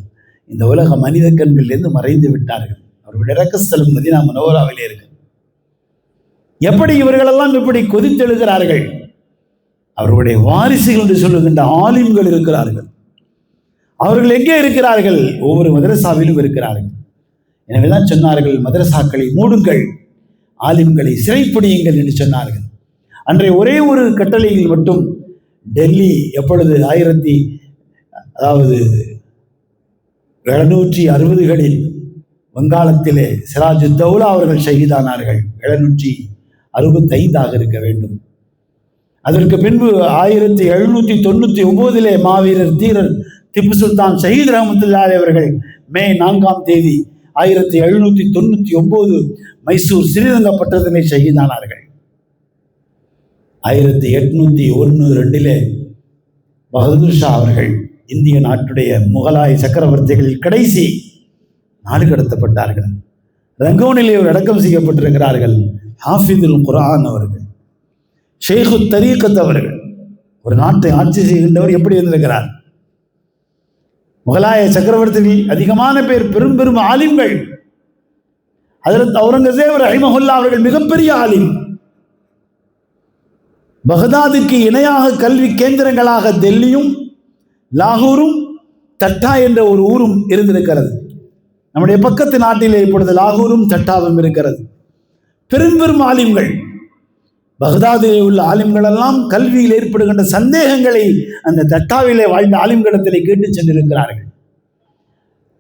இந்த உலக மனித கண்களிலிருந்து மறைந்து விட்டார்கள். அவர்களுடைய இறக்கஸ்தலம் மதீனா முனவ்வராவிலே இருக்கு. எப்படி இவர்களெல்லாம் இப்படி கொதித்தெழுகிறார்கள்? அவர்களுடைய வாரிசுகள் என்று சொல்லுகின்ற ஆலிம்கள் இருக்கிறார்கள். அவர்கள் எங்கே இருக்கிறார்கள்? ஒவ்வொரு மதரசாவிலும் இருக்கிறார்கள். எனவேதான் சொன்னார்கள், மதரசாக்களை மூடுங்கள், ஆலிம்களை சிறைப்பிடியுங்கள் என்று சொன்னார்கள். அன்றைய ஒரே ஒரு கட்டளையில் மட்டும் டெல்லி எப்பொழுது 760களில் வங்காளத்திலே சிராஜு தௌலா அவர்கள் ஷஹீதானார்கள். 765 இருக்க வேண்டும். அதற்கு பின்பு 1799 மாவீரர் தீரர் திப்பு சுல்தான் ஷஹீத் ரஹ்மத்துல்லாஹி அவர்கள் மே 4 1799 மைசூர் ஸ்ரீரங்கப்பட்டத்திலே ஷஹீதானார்கள். 1801-2 பகதூர் ஷா அவர்கள் இந்திய நாட்டுடைய முகலாய சக்கரவர்த்திகளில் கடைசி நாடு கடத்தப்பட்டார்கள். ரங்கோனிலே அடக்கம் செய்யப்பட்டிருக்கிறார்கள். ஹாஃபிதுல் குர்ஆன் அவர்கள், ஷேഖு தரீகத் அவர்கள், ஒரு நாட்டை ஆட்சி செய்கின்றவர் எப்படி இருந்திருக்கிறார்? முகலாய சக்கரவர்த்திகள் அதிகமான பேர் பெரும் பெரும் ஆலிம்கள். ஹஜ்ரத் அவுரங்கசீப் ரஹிமஹுல்லாஹ் அவர்கள் மிகப்பெரிய ஆலிம். பகதாதுக்கு இணையாக கல்வி கேந்திரங்களாக டெல்லியும் லாகூரும் தட்டா என்ற ஒரு ஊரும் இருந்திருக்கிறது. நம்முடைய பக்கத்து நாட்டிலே இப்பொழுது லாகூரும் தட்டாவும் இருக்கிறது. பெரும் பெரும் ஆலிம்கள், பகதாதிலே உள்ள ஆலிம்கள் எல்லாம் கல்வியில் ஏற்படுகின்ற சந்தேகங்களை அந்த தட்டாவிலே வாழ்ந்த ஆலிம்களிடத்திலே கேட்டு சென்றிருக்கிறார்கள்.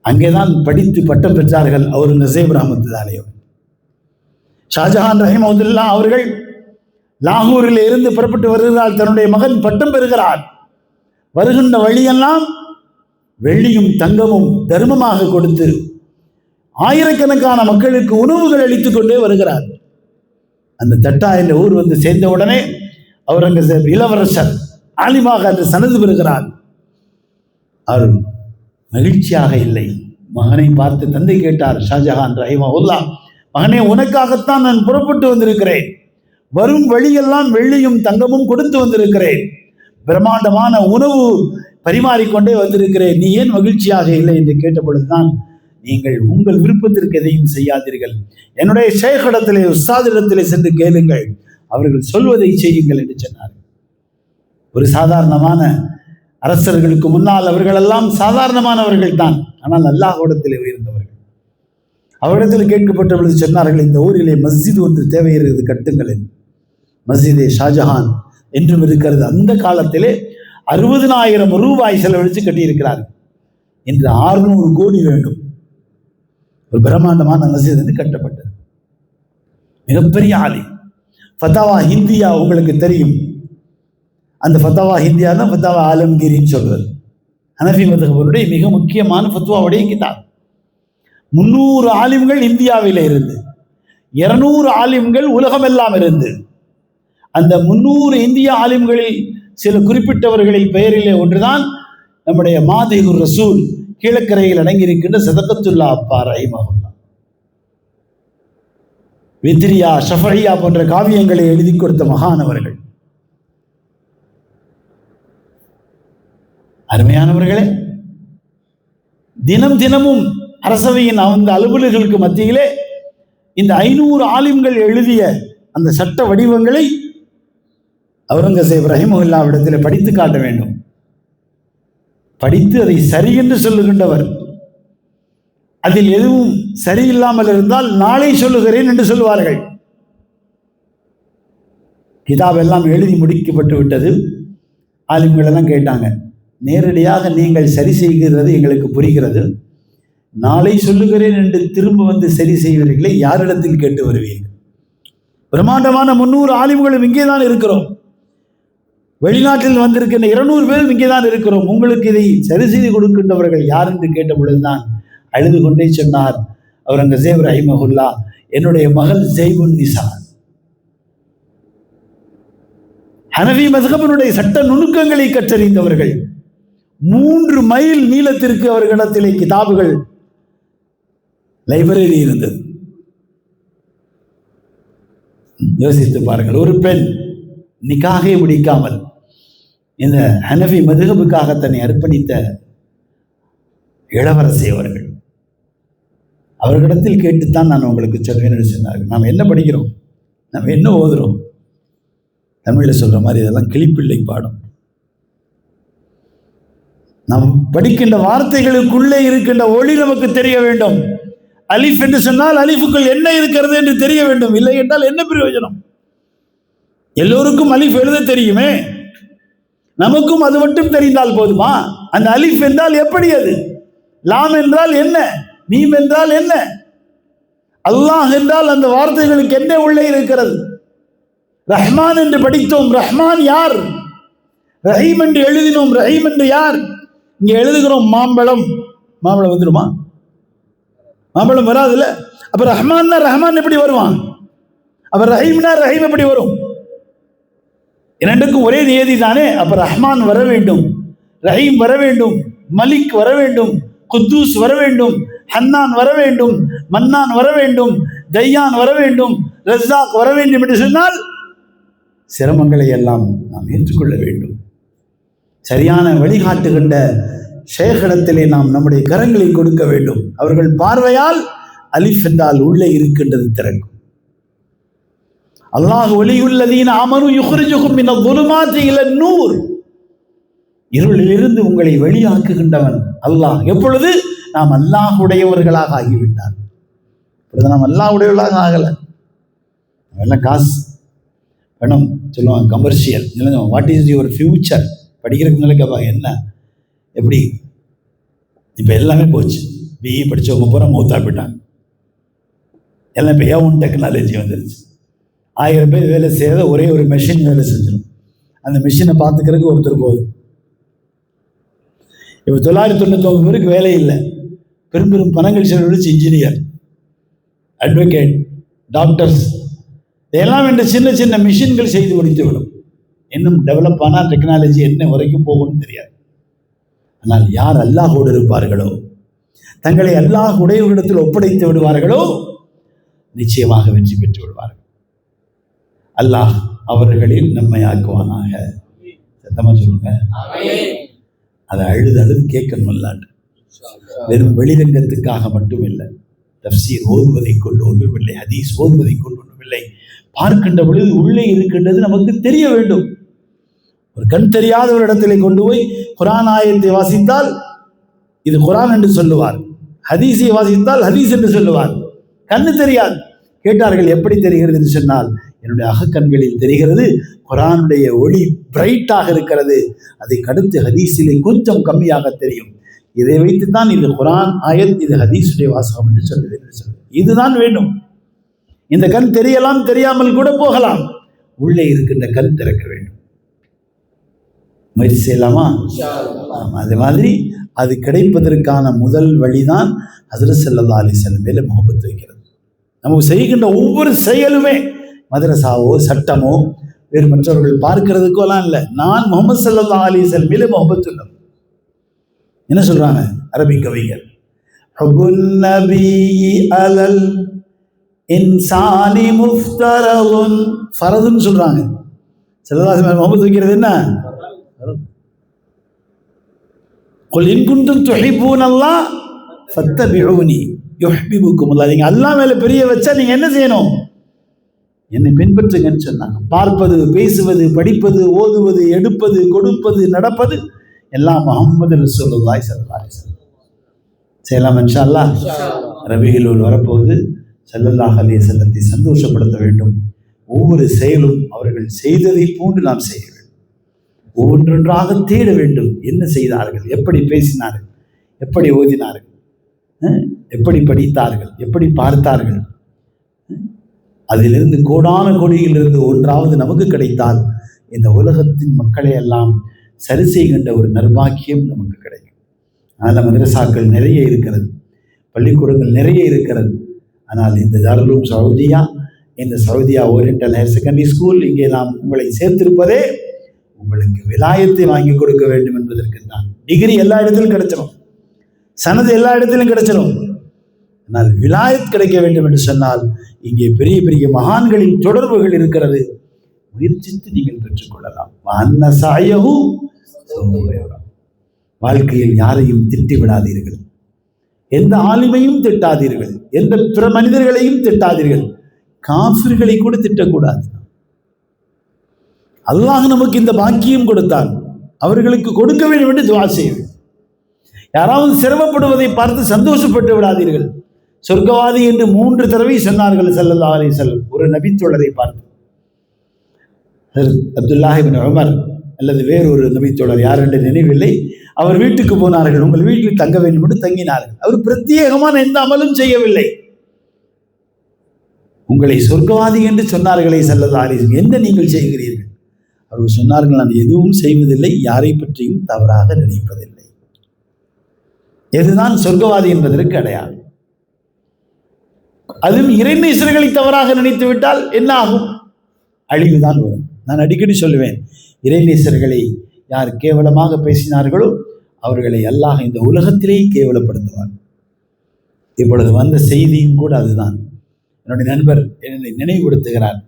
அங்கேதான் படித்து பட்டம் பெற்றார்கள் அவுரங்கசீப் ரஹ்மத்துல்லாஹி அலைஹி. ஷாஜஹான் ரஹிமஹுல்லாஹ் அவர்கள் லாகூரில் இருந்து புறப்பட்டு வருகிறார். தன்னுடைய மகன் பட்டம் பெறுகிறார். வருகின்ற வழியெல்லாம் வெள்ளியும் தங்கமும் தர்மமாக கொடுத்து ஆயிரக்கணக்கான மக்களுக்கு உணவுகள் அளித்துக் கொண்டே வருகிறார். அந்த தட்டா என்ற ஊர் வந்து சேர்ந்தவுடனே அவுரங்கசீப் இளவரசர் ஆலிமாக என்று சனது பெறுகிறார். அவர் மகிழ்ச்சியாக இல்லை. மகனை பார்த்து தந்தை கேட்டார் ஷாஜஹான் ரஹிமஹுல்லாஹ், மகனே, உனக்காகத்தான் நான் புறப்பட்டு வந்திருக்கிறேன். வரும் வழியெல்லாம் வெள்ளியும் தங்கமும் கொடுத்து வந்திருக்கிறேன். பிரம்மாண்டமான உணவு பரிமாறிக்கொண்டே வந்திருக்கிறேன். நீ ஏன் மகிழ்ச்சியாக இல்லை என்று கேட்டபொழுதுதான், நீங்கள் உங்கள் விருப்பத்திற்கு எதையும் செய்யாதீர்கள், என்னுடைய ஷேഖிடத்திலே உஸ்தாதிடத்திலே சென்று கேளுங்கள், அவர்கள் சொல்வதை செய்யுங்கள் என்று சொன்னார். ஒரு சாதாரணமான அரசர்களுக்கு முன்னால் அவர்களெல்லாம் சாதாரணமானவர்கள் தான், ஆனால் அல்லாஹ்விடத்திலே உயர்ந்தவர்கள். அவரிடத்தில் கேட்கப்பட்ட பொழுது சொன்னார்கள், இந்த ஊரிலே மஸ்ஜித் ஒன்று தேவை இருக்கிறது, கட்டுங்கள். மஸ்ஜிதே ஷாஜஹான் என்றும் இருக்கிறது. அந்த காலத்திலே 60,000 ரூபாய் செலவழித்து கட்டியிருக்கிறார்கள். இன்று 600 கோடி வேண்டும். ஒரு பிரம்மாண்டமான மஸ்ஜித் வந்து கட்டப்பட்டது. மிகப்பெரிய ஆலிம். ஃபத்தாவா ஹிந்தியா உங்களுக்கு தெரியும். அந்த ஃபத்தாவா ஹிந்தியா தான் ஃபத்தாவா ஆலம்கீரின்னு சொல்றது. ஹனஃபி மத்ஹபுடைய மிக முக்கியமான ஃபத்வாவுடைய கிதாப். 300 ஆலிம்கள் இந்தியாவில் இருந்து, 200 ஆலிம்கள் உலகமெல்லாம் இருந்து, அந்த 300 இந்திய ஆலிம்களில் சில குறிப்பிட்டவர்களின் பெயரிலே ஒன்றுதான் நம்முடைய மாதிகுர் ரசூல் கீழக்கரையில் அடங்கியிருக்கின்ற சதகத்துல்லா அப்பா ரஹிமஹுல்லாஹ். வித்ரியா, ஷஃபையா போன்ற காவியங்களை எழுதி கொடுத்த மகானவர்கள். அருமையானவர்களே, தினம் தினமும் அரசவையின் அந்த அலுவலர்களுக்கு மத்தியிலே இந்த 500 ஆலிம்கள் எழுதிய அந்த சட்ட வடிவங்களை அவுரங்கசீப் ரஹிமஹுல்லாஹ்விடத்தில் படித்து காட்ட வேண்டும். படித்து அதை சரி என்று சொல்லுகின்றவர், அதில் எதுவும் சரியில்லாமல் இருந்தால் நாளை சொல்லுகிறேன் என்று சொல்லுவார்கள். கிதாப் எல்லாம் எழுதி முடிக்கப்பட்டு விட்டது. ஆலிம்கள் எல்லாம் கேட்டாங்க, நேரடியாக நீங்கள் சரி செய்கிறது எங்களுக்கு புரிகிறது, நாளை சொல்லுகிறேன் என்று திரும்ப வந்து சரி செய்வீர்களே, யாரிடத்தில் கேட்டு வருவீர்கள்? பிரம்மாண்டமான 300 ஆலிம்களும் இங்கே தான் இருக்கிறோம். வெளிநாட்டில் வந்திருக்கின்ற 200 பேரும் இங்கே தான் இருக்கிறோம். உங்களுக்கு இதை சரி செய்து கொடுக்கின்றவர்கள் யார் என்று கேட்ட பொழுதுதான் அழுது கொண்டே சொன்னார் அவுரங்கசீப் ரஹிமஹுல்லாஹ், என்னுடைய மகள் ஜெய்புன் நிசா. ஹனஃபி மத்ஹபினுடைய சட்ட நுணுக்கங்களை கற்றறிந்தவர்கள். 3 மைல் நீளத்திற்கு அவர்களிடத்திலே கிதாபுகள் லைப்ரரி இருந்தது. யோசித்து பாருங்கள், ஒரு பெண் நிக்காகை முடிக்காமல் இந்த ஹனஃபி மதுஹபுக்காக தன்னை அர்ப்பணித்த இளவரசி அவர்கள். அவர்களிடத்தில் கேட்டுத்தான் நான் உங்களுக்கு சொல்வேன் என்று சொன்னார்கள். நாம் என்ன படிக்கிறோம், நாம் என்ன ஓதுறோம்? தமிழில் சொல்கிற மாதிரி இதெல்லாம் கிளிப்பிள்ளை பாடம். நாம் படிக்கின்ற வார்த்தைகளுக்குள்ளே இருக்கின்ற ஒளி நமக்கு தெரிய வேண்டும். அலிஃப் என்று சொன்னால் அலிஃபுக்குள் என்ன இருக்கிறது என்று தெரிய வேண்டும். இல்லை என்றால் என்ன பிரயோஜனம்? எல்லோருக்கும் அலிஃப் எழுத தெரியுமே, நமக்கும் அது மட்டும் தெரிந்தால் போதுமா? அந்த அலிஃப் என்றால் எப்படி? அது லாம் என்றால் என்ன? மீம் என்றால் என்ன? அல்லாஹ் என்றால் அந்த வார்த்தைகளுக்கு என்ன உள்ளே இருக்கிறது? ரஹ்மான் என்று படித்தோம், ரஹ்மான் யார்? ரஹீம் என்று எழுதினோம், ரஹீம் என்று யார்? இங்கே எழுதுகிறோம் மாம்பழம், மாம்பழம் வந்துடுமா? மாம்பழம் வராதுல்ல. அப்ப ரஹ்மான்னா ரஹ்மான் எப்படி வருவான்? அப்ப ரஹீம்னா ரஹீம் எப்படி வரும்? இரண்டுக்கும் ஒரே நியதி தானே. அப்ப ரஹ்மான் வர வேண்டும், ரஹீம் வர வேண்டும், மலிக் வர வேண்டும், குத்தூஸ் வர வேண்டும், ஹன்னான் வர வேண்டும், மன்னான் வர வேண்டும், தையான் வர வேண்டும், ரஸாக் வர வேண்டும் என்று சொன்னால் சிரமங்களை எல்லாம் நாம் ஏற்றுக்கொள்ள வேண்டும். சரியான வழிகாட்டுகின்ற ஷேഖிடத்திலே நாம் நம்முடைய கரங்களை கொடுக்க வேண்டும். அவர்கள் பார்வையால் அலிஃப் என்றால் உள்ளே இருக்கின்றது திறக்கும். அல்லாஹ் வலியுல்லதீன ஆமனு யுக்ரிஜுகும் மின ظுலுமாத்தி இலன் நூர். இருளிலிருந்து உங்களை வெளியாக்குகின்றவன் அல்லாஹ். எப்பொழுது? நாம் அல்லாஹ்வுடையவர்களாக ஆகிவிட்டார். நாம் அல்லாஹ்வுடையவர்களாக ஆகலை. எல்லாம் காசு பணம் சொல்லுவாங்க, commercial. What is your future? படிக்கிறதுக்கு நிலைக்கப்பா என்ன எப்படி? இப்போ எல்லாமே போச்சு. பிஇ படித்தவங்க பூரா மௌத்தா போயிட்டாங்க. எல்லாம் இப்போ ஏன் டெக்னாலஜி வந்துருச்சு. 1000 பேர் வேலை செய்யாத ஒரே ஒரு மெஷின் வேலை செஞ்சிடும். அந்த மிஷினை பார்த்துக்கிறதுக்கு ஒருத்தர் போதும். இப்போ 999 பேருக்கு வேலை இல்லை. பெரும் பெரும் பணங்கள் செலவழிச்சு இன்ஜினியர், அட்வொகேட், டாக்டர்ஸ் இதெல்லாம் இந்த சின்ன சின்ன மிஷின்கள் செய்து முடித்து விடும். இன்னும் டெவலப் ஆனால் டெக்னாலஜி என்ன வரைக்கும் போகும்னு தெரியாது. ஆனால் யார் அல்லாஹோடு இருப்பார்களோ, தங்களை அல்லாஹ் உடையவரிடத்தில் ஒப்படைத்து விடுவார்களோ நிச்சயமாக வெற்றி பெற்று விடுவார்கள். அல்லாஹ் அவர்களில் நம்மை ஆக்குவானாக. சத்தமா சொல்லுங்க. அதை அழுது கேட்கணும். அல்லாண்டு வெறும் வெளிரங்கத்துக்காக மட்டும் இல்லை. தஃப்சீர் ஓதுவதை கொண்டு ஒன்றுமில்லை, ஹதீஸ் ஓதுவதை கொண்டு ஒன்றுமில்லை. பார்க்கின்ற பொழுது உள்ளே இருக்கின்றது நமக்கு தெரிய வேண்டும். ஒரு கண் தெரியாத ஒரு இடத்திலே கொண்டு போய் குர்ஆன் ஆயத்தை வாசித்தால் இது குர்ஆன் என்று சொல்லுவார், ஹதீஸை வாசித்தால் ஹதீஸ் என்று சொல்லுவார். கண்ணு தெரியாது. கேட்டார்கள், எப்படி தெரிகிறது என்று சொன்னால், என்னுடைய அகக்கண்களில் தெரிகிறது, குர்ஆனுடைய ஒளி பிரைட்டாக இருக்கிறது, அதை கடுத்து ஹதீஸிலே கொஞ்சம் கம்மியாக தெரியும். இதை வைத்துத்தான் இது குர்ஆன் ஆயத், இது ஹதீஸுடைய வாசகம் என்று சொல்லுவேன். இதுதான் வேண்டும். இந்த கண் தெரியலாம், தெரியாமல் கூட போகலாம். உள்ளே இருக்கின்ற கண் திறக்க வேண்டும். முயற்சி செய்யலாமா? அது மாதிரி அது கிடைப்பதற்கான முதல் வழிதான் ஹஜ்ரத் ஸல்லல்லாஹு அலைஹி வஸல்லம் மேலே முஹப்பத் வைக்கிறது. நமக்கு செய்கின்ற ஒவ்வொரு செயலுமே, மதரசாவோ சட்டமோ வேறு மற்றவர்கள் பார்க்கிறதுக்கோலாம் இல்லை. நான் முஹம்மது ஸல்லல்லாஹு அலைஹி வஸல்லம் மேலே முஹப்பத் உள்ளது. என்ன சொல்றாங்க அரபிக் கவிஞர்? ஹுப்புன் நபியி அலல் இன்சானி முஃப்தரதுன், ஃபரதுன்னு சொல்றாங்க. ஸல்லல்லாஹு அலைஹி வஸல்லம் முஹப்பத் வைக்கிறது என்ன? குல் இன் குன்தும் துஹிப்பூனல்லாஹ் ஃபத்தபிஊனி யுஹ்பிபுக்குமுல்லாஹ். நீங்க அல்லாஹ் மேல பெரிய வச்சா நீங்க என்ன செய்யணும்? என்னை பின்பற்றுங்கன்னு சொன்னாங்க. பார்ப்பது, பேசுவது, படிப்பது, ஓதுவது, எடுப்பது, கொடுப்பது, நடப்பது எல்லாம் முஹம்மது ரசூலுல்லாஹி ஸல்லல்லாஹு அலைஹி வஸல்லம் செய்யலாம். இன்ஷா அல்லாஹ் ரபீஉல் அவ்வல் வரப்போகுது. ஸல்லல்லாஹு அலைஹி வஸல்லத்தை சந்தோஷப்படுத்த வேண்டும். ஒவ்வொரு செயலும் அவர்கள் செய்ததை போன்று நாம் செய்ய வேண்டும். ஒவ்வொன்றாக தேட வேண்டும். என்ன செய்தார்கள், எப்படி பேசினார்கள், எப்படி ஓதினார்கள், எப்படி படித்தார்கள், எப்படி பார்த்தார்கள். அதிலிருந்து கோடான கோடியிலிருந்து ஒன்றாவது நமக்கு கிடைத்தால் இந்த உலகத்தின் மக்களை எல்லாம் சரி செய்கின்ற ஒரு நற்பாக்கியம் நமக்கு கிடைக்கும். அதனால் மதரசாக்கள் நிறைய இருக்கிறது, பள்ளிக்கூடங்கள் நிறைய இருக்கிறது. ஆனால் இந்த தாருல் சவுதியா, இந்த Saudiya oriental higher secondary school, இங்கே நாம் உங்களை சேர்த்திருப்பதே உங்களுக்கு விலாயத்தை வாங்கி கொடுக்க வேண்டும் என்பதற்கு தான். டிகிரி எல்லா இடத்திலும் கிடைச்சிடும், சனது எல்லா இடத்திலும் கிடைச்சிடும். ஆனால் விலாயத் கிடைக்க வேண்டும் என்று சொன்னால் இங்கே பெரிய பெரிய மகான்களின் தொடர்புகள் இருக்கிறது. முயற்சித்து நீங்கள் பெற்றுக்கொள்ளலாம். வாழ்க்கையில் யாரையும் திட்டி விடாதீர்கள், எந்த ஆலிமையும் திட்டாதீர்கள், எந்த பிற மனிதர்களையும் திட்டாதீர்கள். காஃபிர்களை கூட திட்டக்கூடாது. அல்லாஹ் நமக்கு இந்த பாக்கியம் கொடுத்தான், அவர்களுக்கு கொடுக்க வேண்டும் என்று துஆ செய்ய வேண்டும். யாராவது சிரமப்படுவதை பார்த்து சந்தோஷப்பட்டு விடாதீர்கள். சொர்க்கவாதி என்று 3 தடவை சொன்னார்கள் ஸல்லல்லாஹு அலைஹி வஸல்லம் ஒரு நபித்தோழரை பார்த்து. அப்துல்லாஹ் இப்னு உமர் அல்லது வேறொரு நபித்தோழர் யார் என்று நினைவில்லை. அவர் வீட்டுக்கு போனார்கள். உங்கள் வீட்டில் தங்க வேண்டும் என்று தங்கினார்கள். அவர் பிரத்யேகமான எந்த அமலும் செய்யவில்லை. உங்களை சொர்க்கவாதி என்று சொன்னார்களே ஸல்லல்லாஹு அலைஹி வஸல்லம், என்ன நீங்கள் செய்கிறீர்கள்? அவர்கள் சொன்னார்கள், நான் எதுவும் செய்வதில்லை, யாரை பற்றியும் தவறாக நினைப்பதில்லை. இதுதான் சொர்க்கவாதி என்பதற்கு அடையாளம். அதுவும் இறைநேசர்களை தவறாக நினைத்து விட்டால் என்ன ஆகும்? அழிவுதான் வரும். நான் அடிக்கடி சொல்லுவேன், இறைநேசர்களை யார் கேவலமாக பேசினார்களோ அவர்களை அல்லாஹ் இந்த உலகத்திலேயே கேவலப்படுத்துவார். இப்பொழுது வந்த செய்தியும் கூட அதுதான். என்னுடைய நண்பர் என்னை நினைவுபடுத்துகிறார்.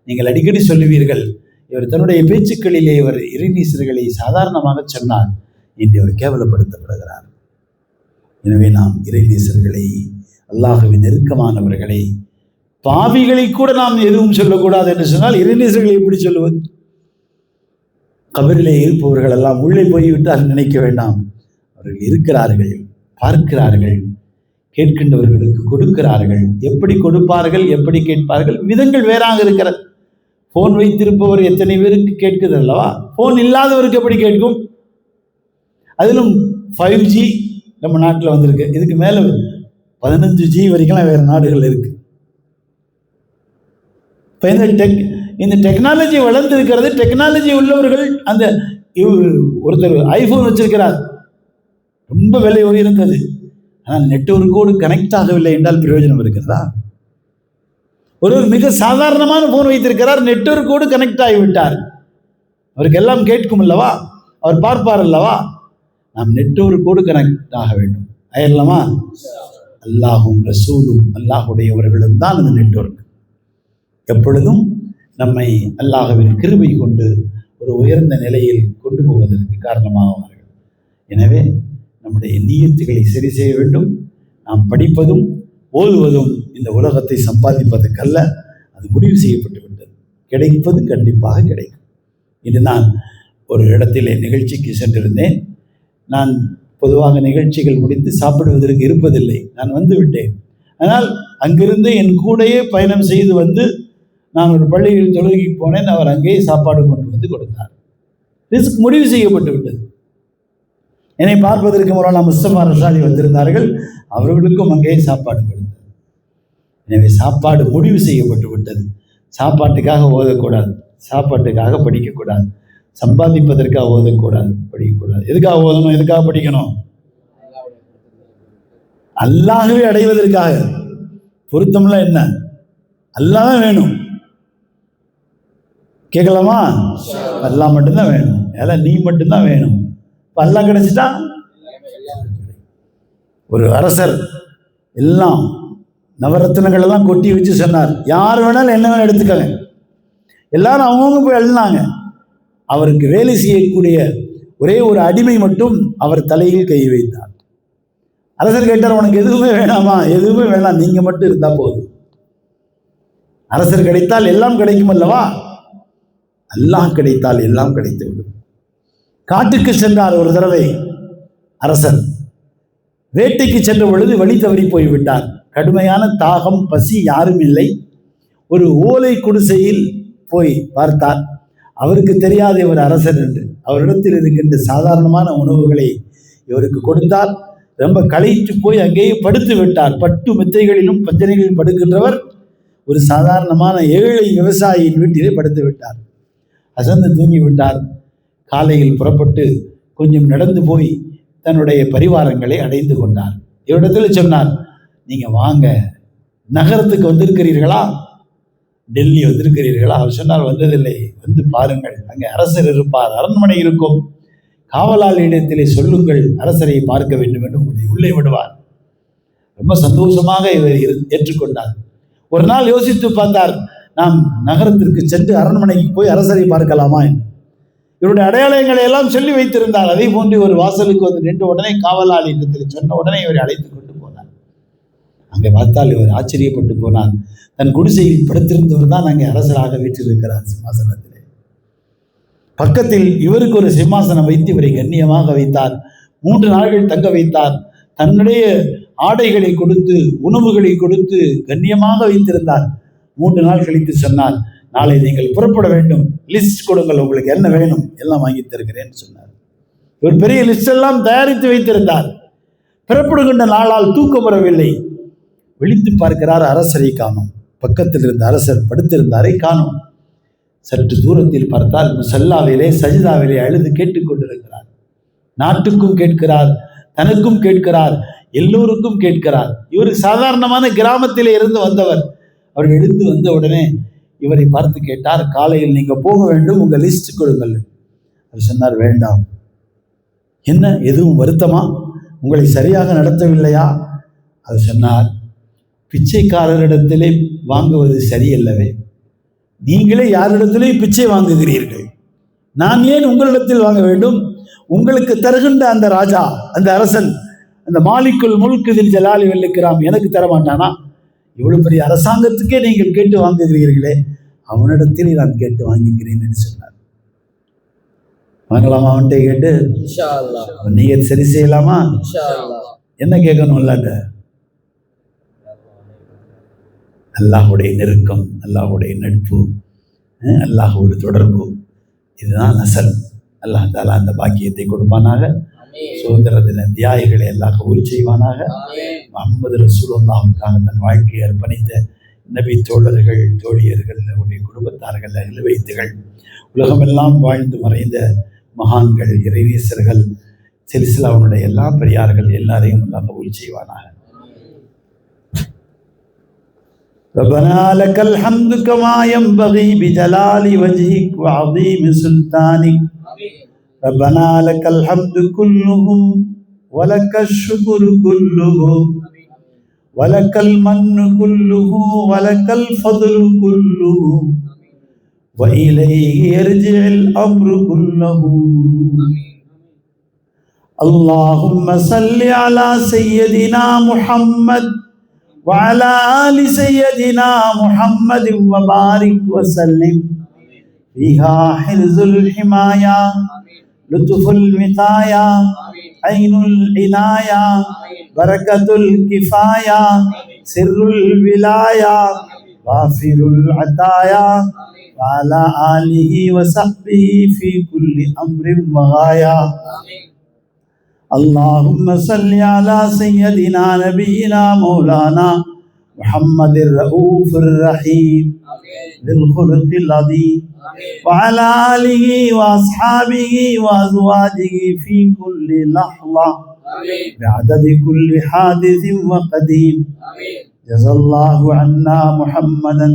நீங்கள் அடிக்கடி சொல்லுவீர்கள், இவர் தன்னுடைய பேச்சுக்களிலே இவர் இறைநேசர்களை சாதாரணமாக சொன்னார், இன்று இவர் கேவலப்படுத்தப்படுகிறார். எனவே நாம் இறைநேசர்களை, அல்லாஹ்வின் நெருக்கமானவர்களை, பாவிகளை கூட நாம் எதுவும் சொல்லக்கூடாது என்று சொன்னால் இறைநேசர்களை எப்படி சொல்லுவது? கபரிலே இருப்பவர்கள் எல்லாம் உள்ளே போய்விட்டால் நினைக்க வேண்டாம், அவர்கள் இருக்கிறார்கள், பார்க்கிறார்கள், கேட்கின்றவர்களுக்கு கொடுக்கிறார்கள். எப்படி கொடுப்பார்கள், எப்படி கேட்பார்கள், விதங்கள் வேறாக இருக்கிறது. போன் வைத்திருப்பவர் எத்தனை பேருக்கு கேட்குது அல்லவா? போன் இல்லாதவருக்கு எப்படி கேட்கும்? அதிலும் 5G நம்ம நாட்டில் வந்திருக்கு. இதுக்கு மேலே 15G வரைக்கும் வேறு நாடுகள் இருக்கு. இப்போ இந்த டெக்னாலஜி வளர்ந்திருக்கிறது. டெக்னாலஜி உள்ளவர்கள், அந்த ஒருத்தர் ஐஃபோன் வச்சிருக்கிறார், ரொம்ப விலை உயர்ந்தது, ஆனால் நெட்வொர்க்கோடு கனெக்ட் ஆகவில்லை என்றால் பிரயோஜனம் இருக்கிறதா? ஒருவர் மிக சாதாரணமான போன் வைத்திருக்கிறார், நெட்வொர்க்கோடு கனெக்ட் ஆகிவிட்டார், அவருக்கு எல்லாம் கேட்கும் அல்லவா, அவர் பார்ப்பார் அல்லவா? நாம் நெட்வொர்க்கோடு கனெக்ட் ஆக வேண்டும். ஆயிரலாமா? அல்லாஹும் ரசூலும் அல்லாஹுடையவர்களும் தான் அந்த நெட்வொர்க். எப்பொழுதும் நம்மை அல்லாஹ்வின் கிருபை கொண்டு ஒரு உயர்ந்த நிலையில் கொண்டு போவதற்கு காரணமாவார்கள். எனவே நம்முடைய நியத்துகளை சரி செய்ய வேண்டும். நாம் படிப்பதும் ஓதுவதும் இந்த உலகத்தை சம்பாதிப்பதற்கல்ல, அது முடிவு செய்யப்பட்டு விட்டது. கிடைப்பது கண்டிப்பாக கிடைக்கும். இன்று நான் ஒரு இடத்திலே நிகழ்ச்சிக்கு சென்றிருந்தேன். நான் பொதுவாக நிகழ்ச்சிகள் முடித்து சாப்பிடுவதற்கு இருப்பதில்லை, நான் வந்து விட்டேன். ஆனால் அங்கிருந்து என் கூடையே பயணம் செய்து வந்து நான் ஒரு பள்ளியில் தொழுகைக்கு போனேன். அவர் அங்கேயே சாப்பாடு கொண்டு வந்து கொடுத்தார். ரிஸ்க் முடிவு செய்யப்பட்டு விட்டது. என்னை பார்ப்பதற்கு மௌலானா முஸ்தபா ரஷாதி வந்திருந்தார்கள், அவர்களுக்கும் அங்கேயே சாப்பாடு கொடுத்தார். எனவே சாப்பாடு முடிவு செய்யப்பட்டு விட்டது. சாப்பாட்டுக்காக ஓதக்கூடாது, சாப்பாட்டுக்காக படிக்கக்கூடாது, சம்பாதிப்பதற்காக ஓதக்கூடாது, படிக்கக்கூடாது. எதுக்காக ஓதணும், எதுக்காக படிக்கணும்? அல்லாஹ்வை அடைவதற்காக. பொருத்தம்லாம் என்ன? அல்லாஹ் தான் வேணும். கேட்கலாமா? அல்லாஹ் மட்டும்தான் வேணும், அதான் நீ மட்டும்தான் வேணும். இப்போ அல்லாஹ் கிடைச்சிட்டா, ஒரு அரசர் எல்லாம் நவரத்னங்கள் எல்லாம் கொட்டி வச்சு சொன்னார், யார் வேணாலும் என்ன வேணாலும் எடுத்துக்கங்க. எல்லாரும் அவங்கவுங்க போய் எழுதினாங்க. அவருக்கு வேலை செய்யக்கூடிய ஒரே ஒரு அடிமை மட்டும் அவர் தலையில் கை வைத்தார். அரசர் கேட்டார், உனக்கு எதுவுமே வேணாமா? எதுவுமே வேணாம், நீங்க மட்டும் இருந்தா போதும். அரசர் கிடைத்தால் எல்லாம் கிடைக்கும் அல்லவா? அல்லாஹ் கிடைத்தால் எல்லாம் கிடைத்துவிடும். காட்டுக்கு சென்றார் ஒரு தடவை அரசர். வேட்டைக்கு சென்ற பொழுது வழி தவறி போய்விட்டார். கடுமையான தாகம், பசி, யாரும் இல்லை. ஒரு ஓலை குடிசையில் போய் பார்த்தார். அவருக்கு தெரியாது இவர் அரசர் என்று. அவரிடத்தில் இருக்கின்ற சாதாரணமான உணவுகளை இவருக்கு கொடுத்தார். ரொம்ப களைத்து போய் அங்கேயே படுத்து விட்டார். பட்டு மெத்தைகளிலும் பஞ்சனைகளிலும் படுக்கின்றவர் ஒரு சாதாரணமான ஏழை விவசாயியின் வீட்டிலே படுத்து விட்டார். அசந்து தூங்கி விட்டார். காலையில் புறப்பட்டு கொஞ்சம் நடந்து போய் தன்னுடைய பரிவாரங்களை அடைந்து கொண்டார். இவரிடத்தில் சொன்னார், நீங்கள் வாங்க, நகரத்துக்கு வந்திருக்கிறீர்களா, டெல்லி வந்திருக்கிறீர்களா? அவர் சொன்னார், வந்ததில்லை, வந்து பாருங்கள், அங்கே அரசர் இருப்பார், அரண்மனை இருக்கும், காவலாளியிடத்திலே சொல்லுங்கள் அரசரை பார்க்க வேண்டும் என்று உங்களை உள்ளே விடுவார். ரொம்ப சந்தோஷமாக இவர் ஏற்றுக்கொண்டார். ஒரு நாள் யோசித்து பார்த்தார், நாம் நகரத்திற்கு சென்று அரண்மனைக்கு போய் அரசரை பார்க்கலாமா என்று. இவருடைய அடையாளங்களை எல்லாம் சொல்லி வைத்திருந்தார். அதே போன்று ஒரு வாசலுக்கு வந்து நின்று உடனே காவலாளி இடத்தில் சொன்ன உடனே இவரை அழைத்து கொண்டு போனார். அங்கே பார்த்தால் இவர் ஆச்சரியப்பட்டு போனார். தன் குடிசையில் படுத்திருந்தவர் தான் அங்கே அரசராக வீற்றிருக்கிறார் சிம்மாசனத்திலே. பக்கத்தில் இவருக்கு ஒரு சிம்மாசனம் வைத்து இவரை கண்ணியமாக வைத்தார். 3 நாள்கள் தங்க வைத்தார். தன்னுடைய ஆடைகளை கொடுத்து உணவுகளை கொடுத்து கண்ணியமாக வைத்திருந்தார். 3 நாள் கழித்து சொன்னார், நாளை நீங்கள் புறப்பட வேண்டும், லிஸ்ட் கொடுங்கள், உங்களுக்கு என்ன வேணும் எல்லாம் வாங்கி தருகிறேன் சொன்னார். ஒரு பெரிய லிஸ்ட் எல்லாம் தயாரித்து வைத்திருந்தார். புறப்படுகின்ற நாளால் தூக்கம் வரவில்லை. விழித்து பார்க்கிறார், அரசரை காணோம். பக்கத்தில் இருந்த அரசர் படுத்திருந்தாரை காணோம். சற்று தூரத்தில் பார்த்தால் முசல்லாவிலே சஜிதாவிலே அழுது கேட்டுக்கொண்டிருக்கிறார். நாட்டுக்கும் கேட்கிறார், தனக்கும் கேட்கிறார், எல்லோருக்கும் கேட்கிறார். இவர் சாதாரணமான கிராமத்திலே இருந்து வந்தவர். அவர் எழுந்து வந்த உடனே இவரை பார்த்து கேட்டார், காலையில் நீங்க போக வேண்டும், உங்க லிஸ்ட் கொடுங்கள். அவர் சொன்னார், வேண்டாம். என்ன, எதுவும் வருத்தமா? உங்களை சரியாக நடத்தவில்லையா? அவர் சொன்னார், பிச்சைக்காரரிடத்திலே வாங்குவது சரியல்லவே. நீங்களே யாரிடத்திலே பிச்சை வாங்குகிறீர்கள், நான் ஏன் உங்களிடத்தில் வாங்க வேண்டும்? உங்களுக்கு தருகின்ற அந்த ராஜா, அந்த அரசன், அந்த மாலிக்குல் முல்க் தில் ஜலாலி வல் இக்ராம் எனக்கு தரமாட்டானா? இவ்வளவு பெரிய அரசாங்கத்துக்கே நீங்கள் கேட்டு வாங்குகிறீர்களே, அவனிடத்தில் நான் கேட்டு வாங்கிக்கிறேன் என்று சொன்னார். வாங்கலாமா? அவன்கிட்ட கேட்டு நீங்க சரி செய்யலாமா? என்ன கேட்கணும்? இல்லாட்ட அல்லாஹுடைய நெருக்கம், அல்லாஹுடைய நட்பு, அல்லாஹோடு தொடர்பு, இதுதான் அசல். அல்லாஹ் தாலா அந்த பாக்கியத்தை கொடுப்பானாக. சுதந்திர தின தியாகிகளை எல்லாம் கபூல் செய்வானாக. முஹம்மது ரசூலுல்லாஹ்வுக்காக தன் வாழ்க்கையை அர்ப்பணித்த நபி தோழர்கள், தோழியர்கள், அவருடைய குடும்பத்தார்கள், அகில வைத்துகள், உலகமெல்லாம் வாழ்ந்து மறைந்த மகான்கள், இறைநேசர்கள், சில்சிலாவுடைய எல்லா பெரியார்கள் எல்லாரையும் எல்லாம் கபூல் செய்வானாக. ربنا لك الحمد كما ينبغي بجلال وجهك وعظيم سلطانك. ربنا لك الحمد كله ولك الشكر كله ولك المن كله ولك الفضل كله وإليه يرجع الأمر كله. اللهم صل على سيدنا محمد وعلى آل سيدنا محمد وبارك وسلم. فيها حرز الحماية، لطف الوقاية، عين العناية، بركة الكفاية، سر الولاية، وافر العطايا، وعلى آله وصحبه في كل أمر وغاية. اللهم صل على سيدنا نبينا مولانا محمد الرؤوف الرحيم ذي الخلق العظيم وعلى آله وأصحابه وأزواجه في كل لحظة بعدد كل حادث وقديم. جزا الله عنا محمدا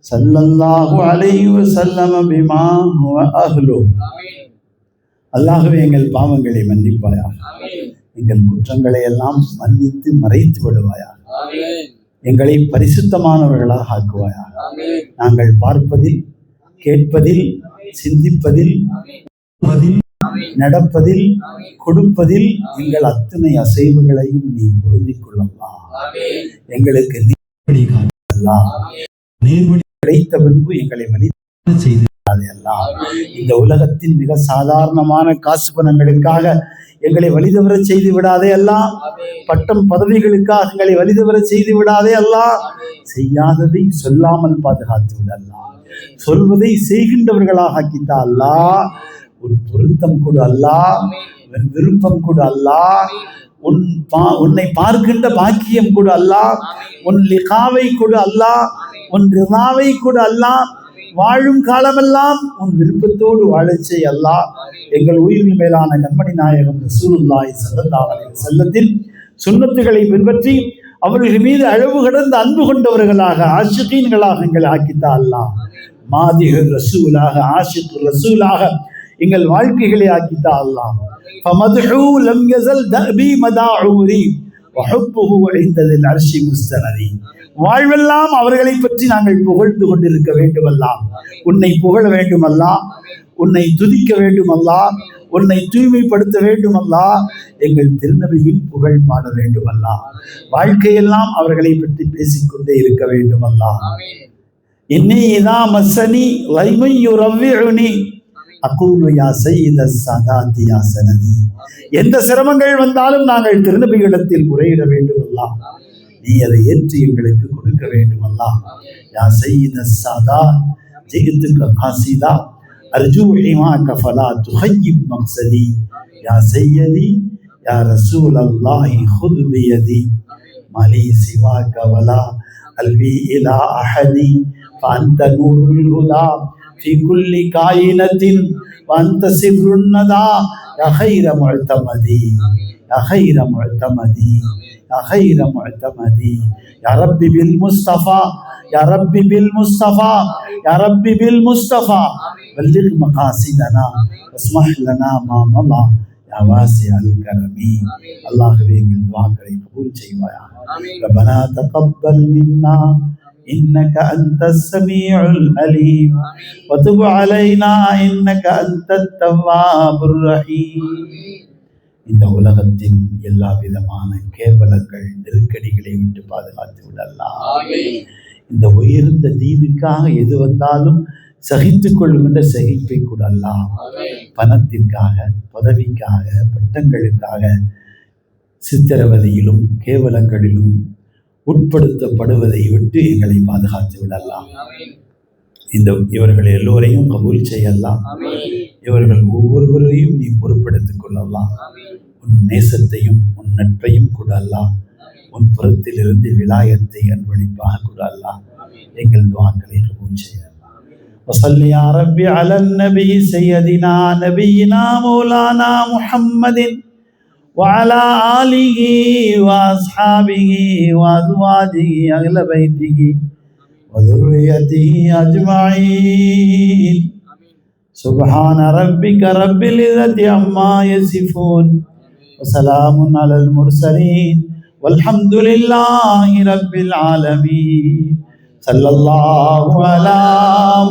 صلى الله عليه وسلم بما هو أهله. அல்லாஹ்வே எங்கள் பாவங்களை மன்னிப்பாயாக, எங்கள் குற்றங்களை எல்லாம் மன்னித்து மறைத்து விடுவாயாக, எங்களை பரிசுத்தமானவர்களாக ஆக்குவாயாக. நாங்கள் பார்ப்பதில், கேட்பதில், சிந்திப்பதில், நடப்பதில், கொடுப்பதில் எங்கள் அத்தனை அசைவுகளையும் நீ பொருந்திக் கொள்ளலாம். எங்களுக்கு நேர்வழி காட்டலாம். நேர்வழி கிடைத்த பின்பு எங்களை வழி செய்து இந்த உலகத்தின் மிக சாதாரணமான காசு பணங்களுக்காக எங்களை வழிதவர செய்து விடாதே அல்லாஹ். பட்டம் பதவிகளுக்காக எங்களை வழிதவர செய்து விடாதே அல்லாஹ். செய்யாததை சொல்லாமல் பாதுகாத்து விடலாம், சொல்வதை செய்கின்றவர்களாக ஆக்கித்தா அல்லாஹ். ஒரு பொருத்தம் கொடு அல்லாஹ், விருப்பம் கொடு அல்லாஹ். உன்னை பார்க்கின்ற பாக்கியம் கொடு அல்லாஹ். உன் லிகாவை கொடு அல்லாஹ், உன் ரிதாவை கொடு அல்லாஹ். வாழும் காலமெல்லாம் உன் விருப்பத்தோடு வாழச் செய் அல்லாஹ். எங்கள் உயிரின் மேலான கண்மணி நாயகம் ரசூலுல்லாஹி ஸல்லல்லாஹு அலைஹி வஸல்லத்தின் சுன்னத்துகளை பின்பற்றி அவர்கள் மீது அளவு கடந்த அன்பு கொண்டவர்களாக, ஆஷிகீன்களாக எங்களை ஆக்கித்தா அல்லாஹ். மாதிஹர் ரசூலாக, ஆஷிக் ரசூலாக எங்கள் வாழ்க்கைகளை ஆக்கித்தா அல்லாஹ். ஃபமதுஹு லம் யஸல் தபி மதாஊரி வஹுப்புஹு இன்தல் அர்ஷி முஸ்தனதி. வாழ்வெல்லாம் அவர்களை பற்றி நாங்கள் புகழ்ந்து கொண்டிருக்க வேண்டுமல்லாம். உன்னை புகழ வேண்டுமல்லா, உன்னை துதிக்க வேண்டுமல்லா, உன்னை தூய்மைப்படுத்த வேண்டுமல்லா, எங்கள் திருநபியின் புகழ் பாட வேண்டுமல்லா. வாழ்க்கையெல்லாம் அவர்களை பற்றி பேசிக்கொண்டே இருக்க வேண்டுமல்லா. இன்னி இதா மஸ்ஸனி லைமை யுரவ்விஉனி அகூலு யா சய்யித ஸாதாத்தி யா சனதி. எந்த சிரமங்கள் வந்தாலும் நாங்கள் திருநபிகளிடத்தில் முறையிட வேண்டும் அல்லாஹ், நீ அதை ஏற்று எங்களுக்கு கொடுக்க வேண்டும் அல்லாஹ். யா சய்யித ஸாதாத் ஜிஹ்துக காசிதா அர்ஜூ ஹிமாக ஃபலா துஹய்யிப் மக்ஸதி. யா சய்யதி யா ரசூல் அல்லாஹி ஹுத் பியதி மலி சிவாக வலா அல்வி இலா அஹதி ஃபஅன்த நூருல் ஹுதா في كل كائنة وأنت سر الندى يا خير معتمدي يا خير معتمدي يا خير معتمدي يا رب بالمصطفى يا رب بالمصطفى يا رب بالمصطفى بلغ مقاصدنا واسمح لنا ما مضى يا واسع الكرم. அல்லாஹ்வே எங்கள் துஆக்களை கபூல் செய்வாயாக. ربنا تقبل منا إنك أنت السميع العليم وتب علينا إنك أنت التواب الرحيم. இந்த உலகத்தின் எல்லா விதமான கேவலங்கள் நெருக்கடிகளை விட்டு பாதுகாத்து விடலாம். இந்த உயர்ந்த தீனுக்காக எது வந்தாலும் சகித்துக் கொள்கின்ற சகிப்பை கூடலாம். பணத்திற்காக, பதவிக்காக, பட்டங்களுக்காக சித்திரவதையிலும் கேவலங்களிலும் உட்படுத்தப்படுவதை விட்டு எங்களை பாதுகாத்து விடலாம். இவர்கள் எல்லோரையும் கபூல் செய்யலாம். இவர்கள் ஒவ்வொருவரையும் நீ பொறுப்பெடுத்துக் கொள்ளலாம். உன் நேசத்தையும் உன் நட்பையும் கூடலாம். உன் புறத்திலிருந்து விலாயத்தை அன்பளிப்பாக கூடலாம். எங்கள் துஆக்களை கபூல் செய்யலாம். وصل يا ربي على النبي سيدنا نبينا مولانا محمد وعلى آله وأصحابه وأزواجه أهل بيته وذريته أجمعين. سبحان ربك رب العزة عما يصفون وسلام على المرسلين والحمد لله رب العالمين. صلى الله على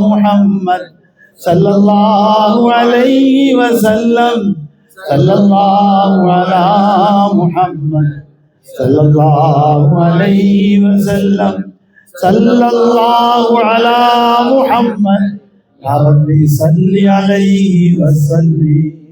محمد صلى الله عليه وسلم صلى الله على محمد صلى الله عليه وسلم صلى الله على محمد. يا ربي صل عليه وسلم.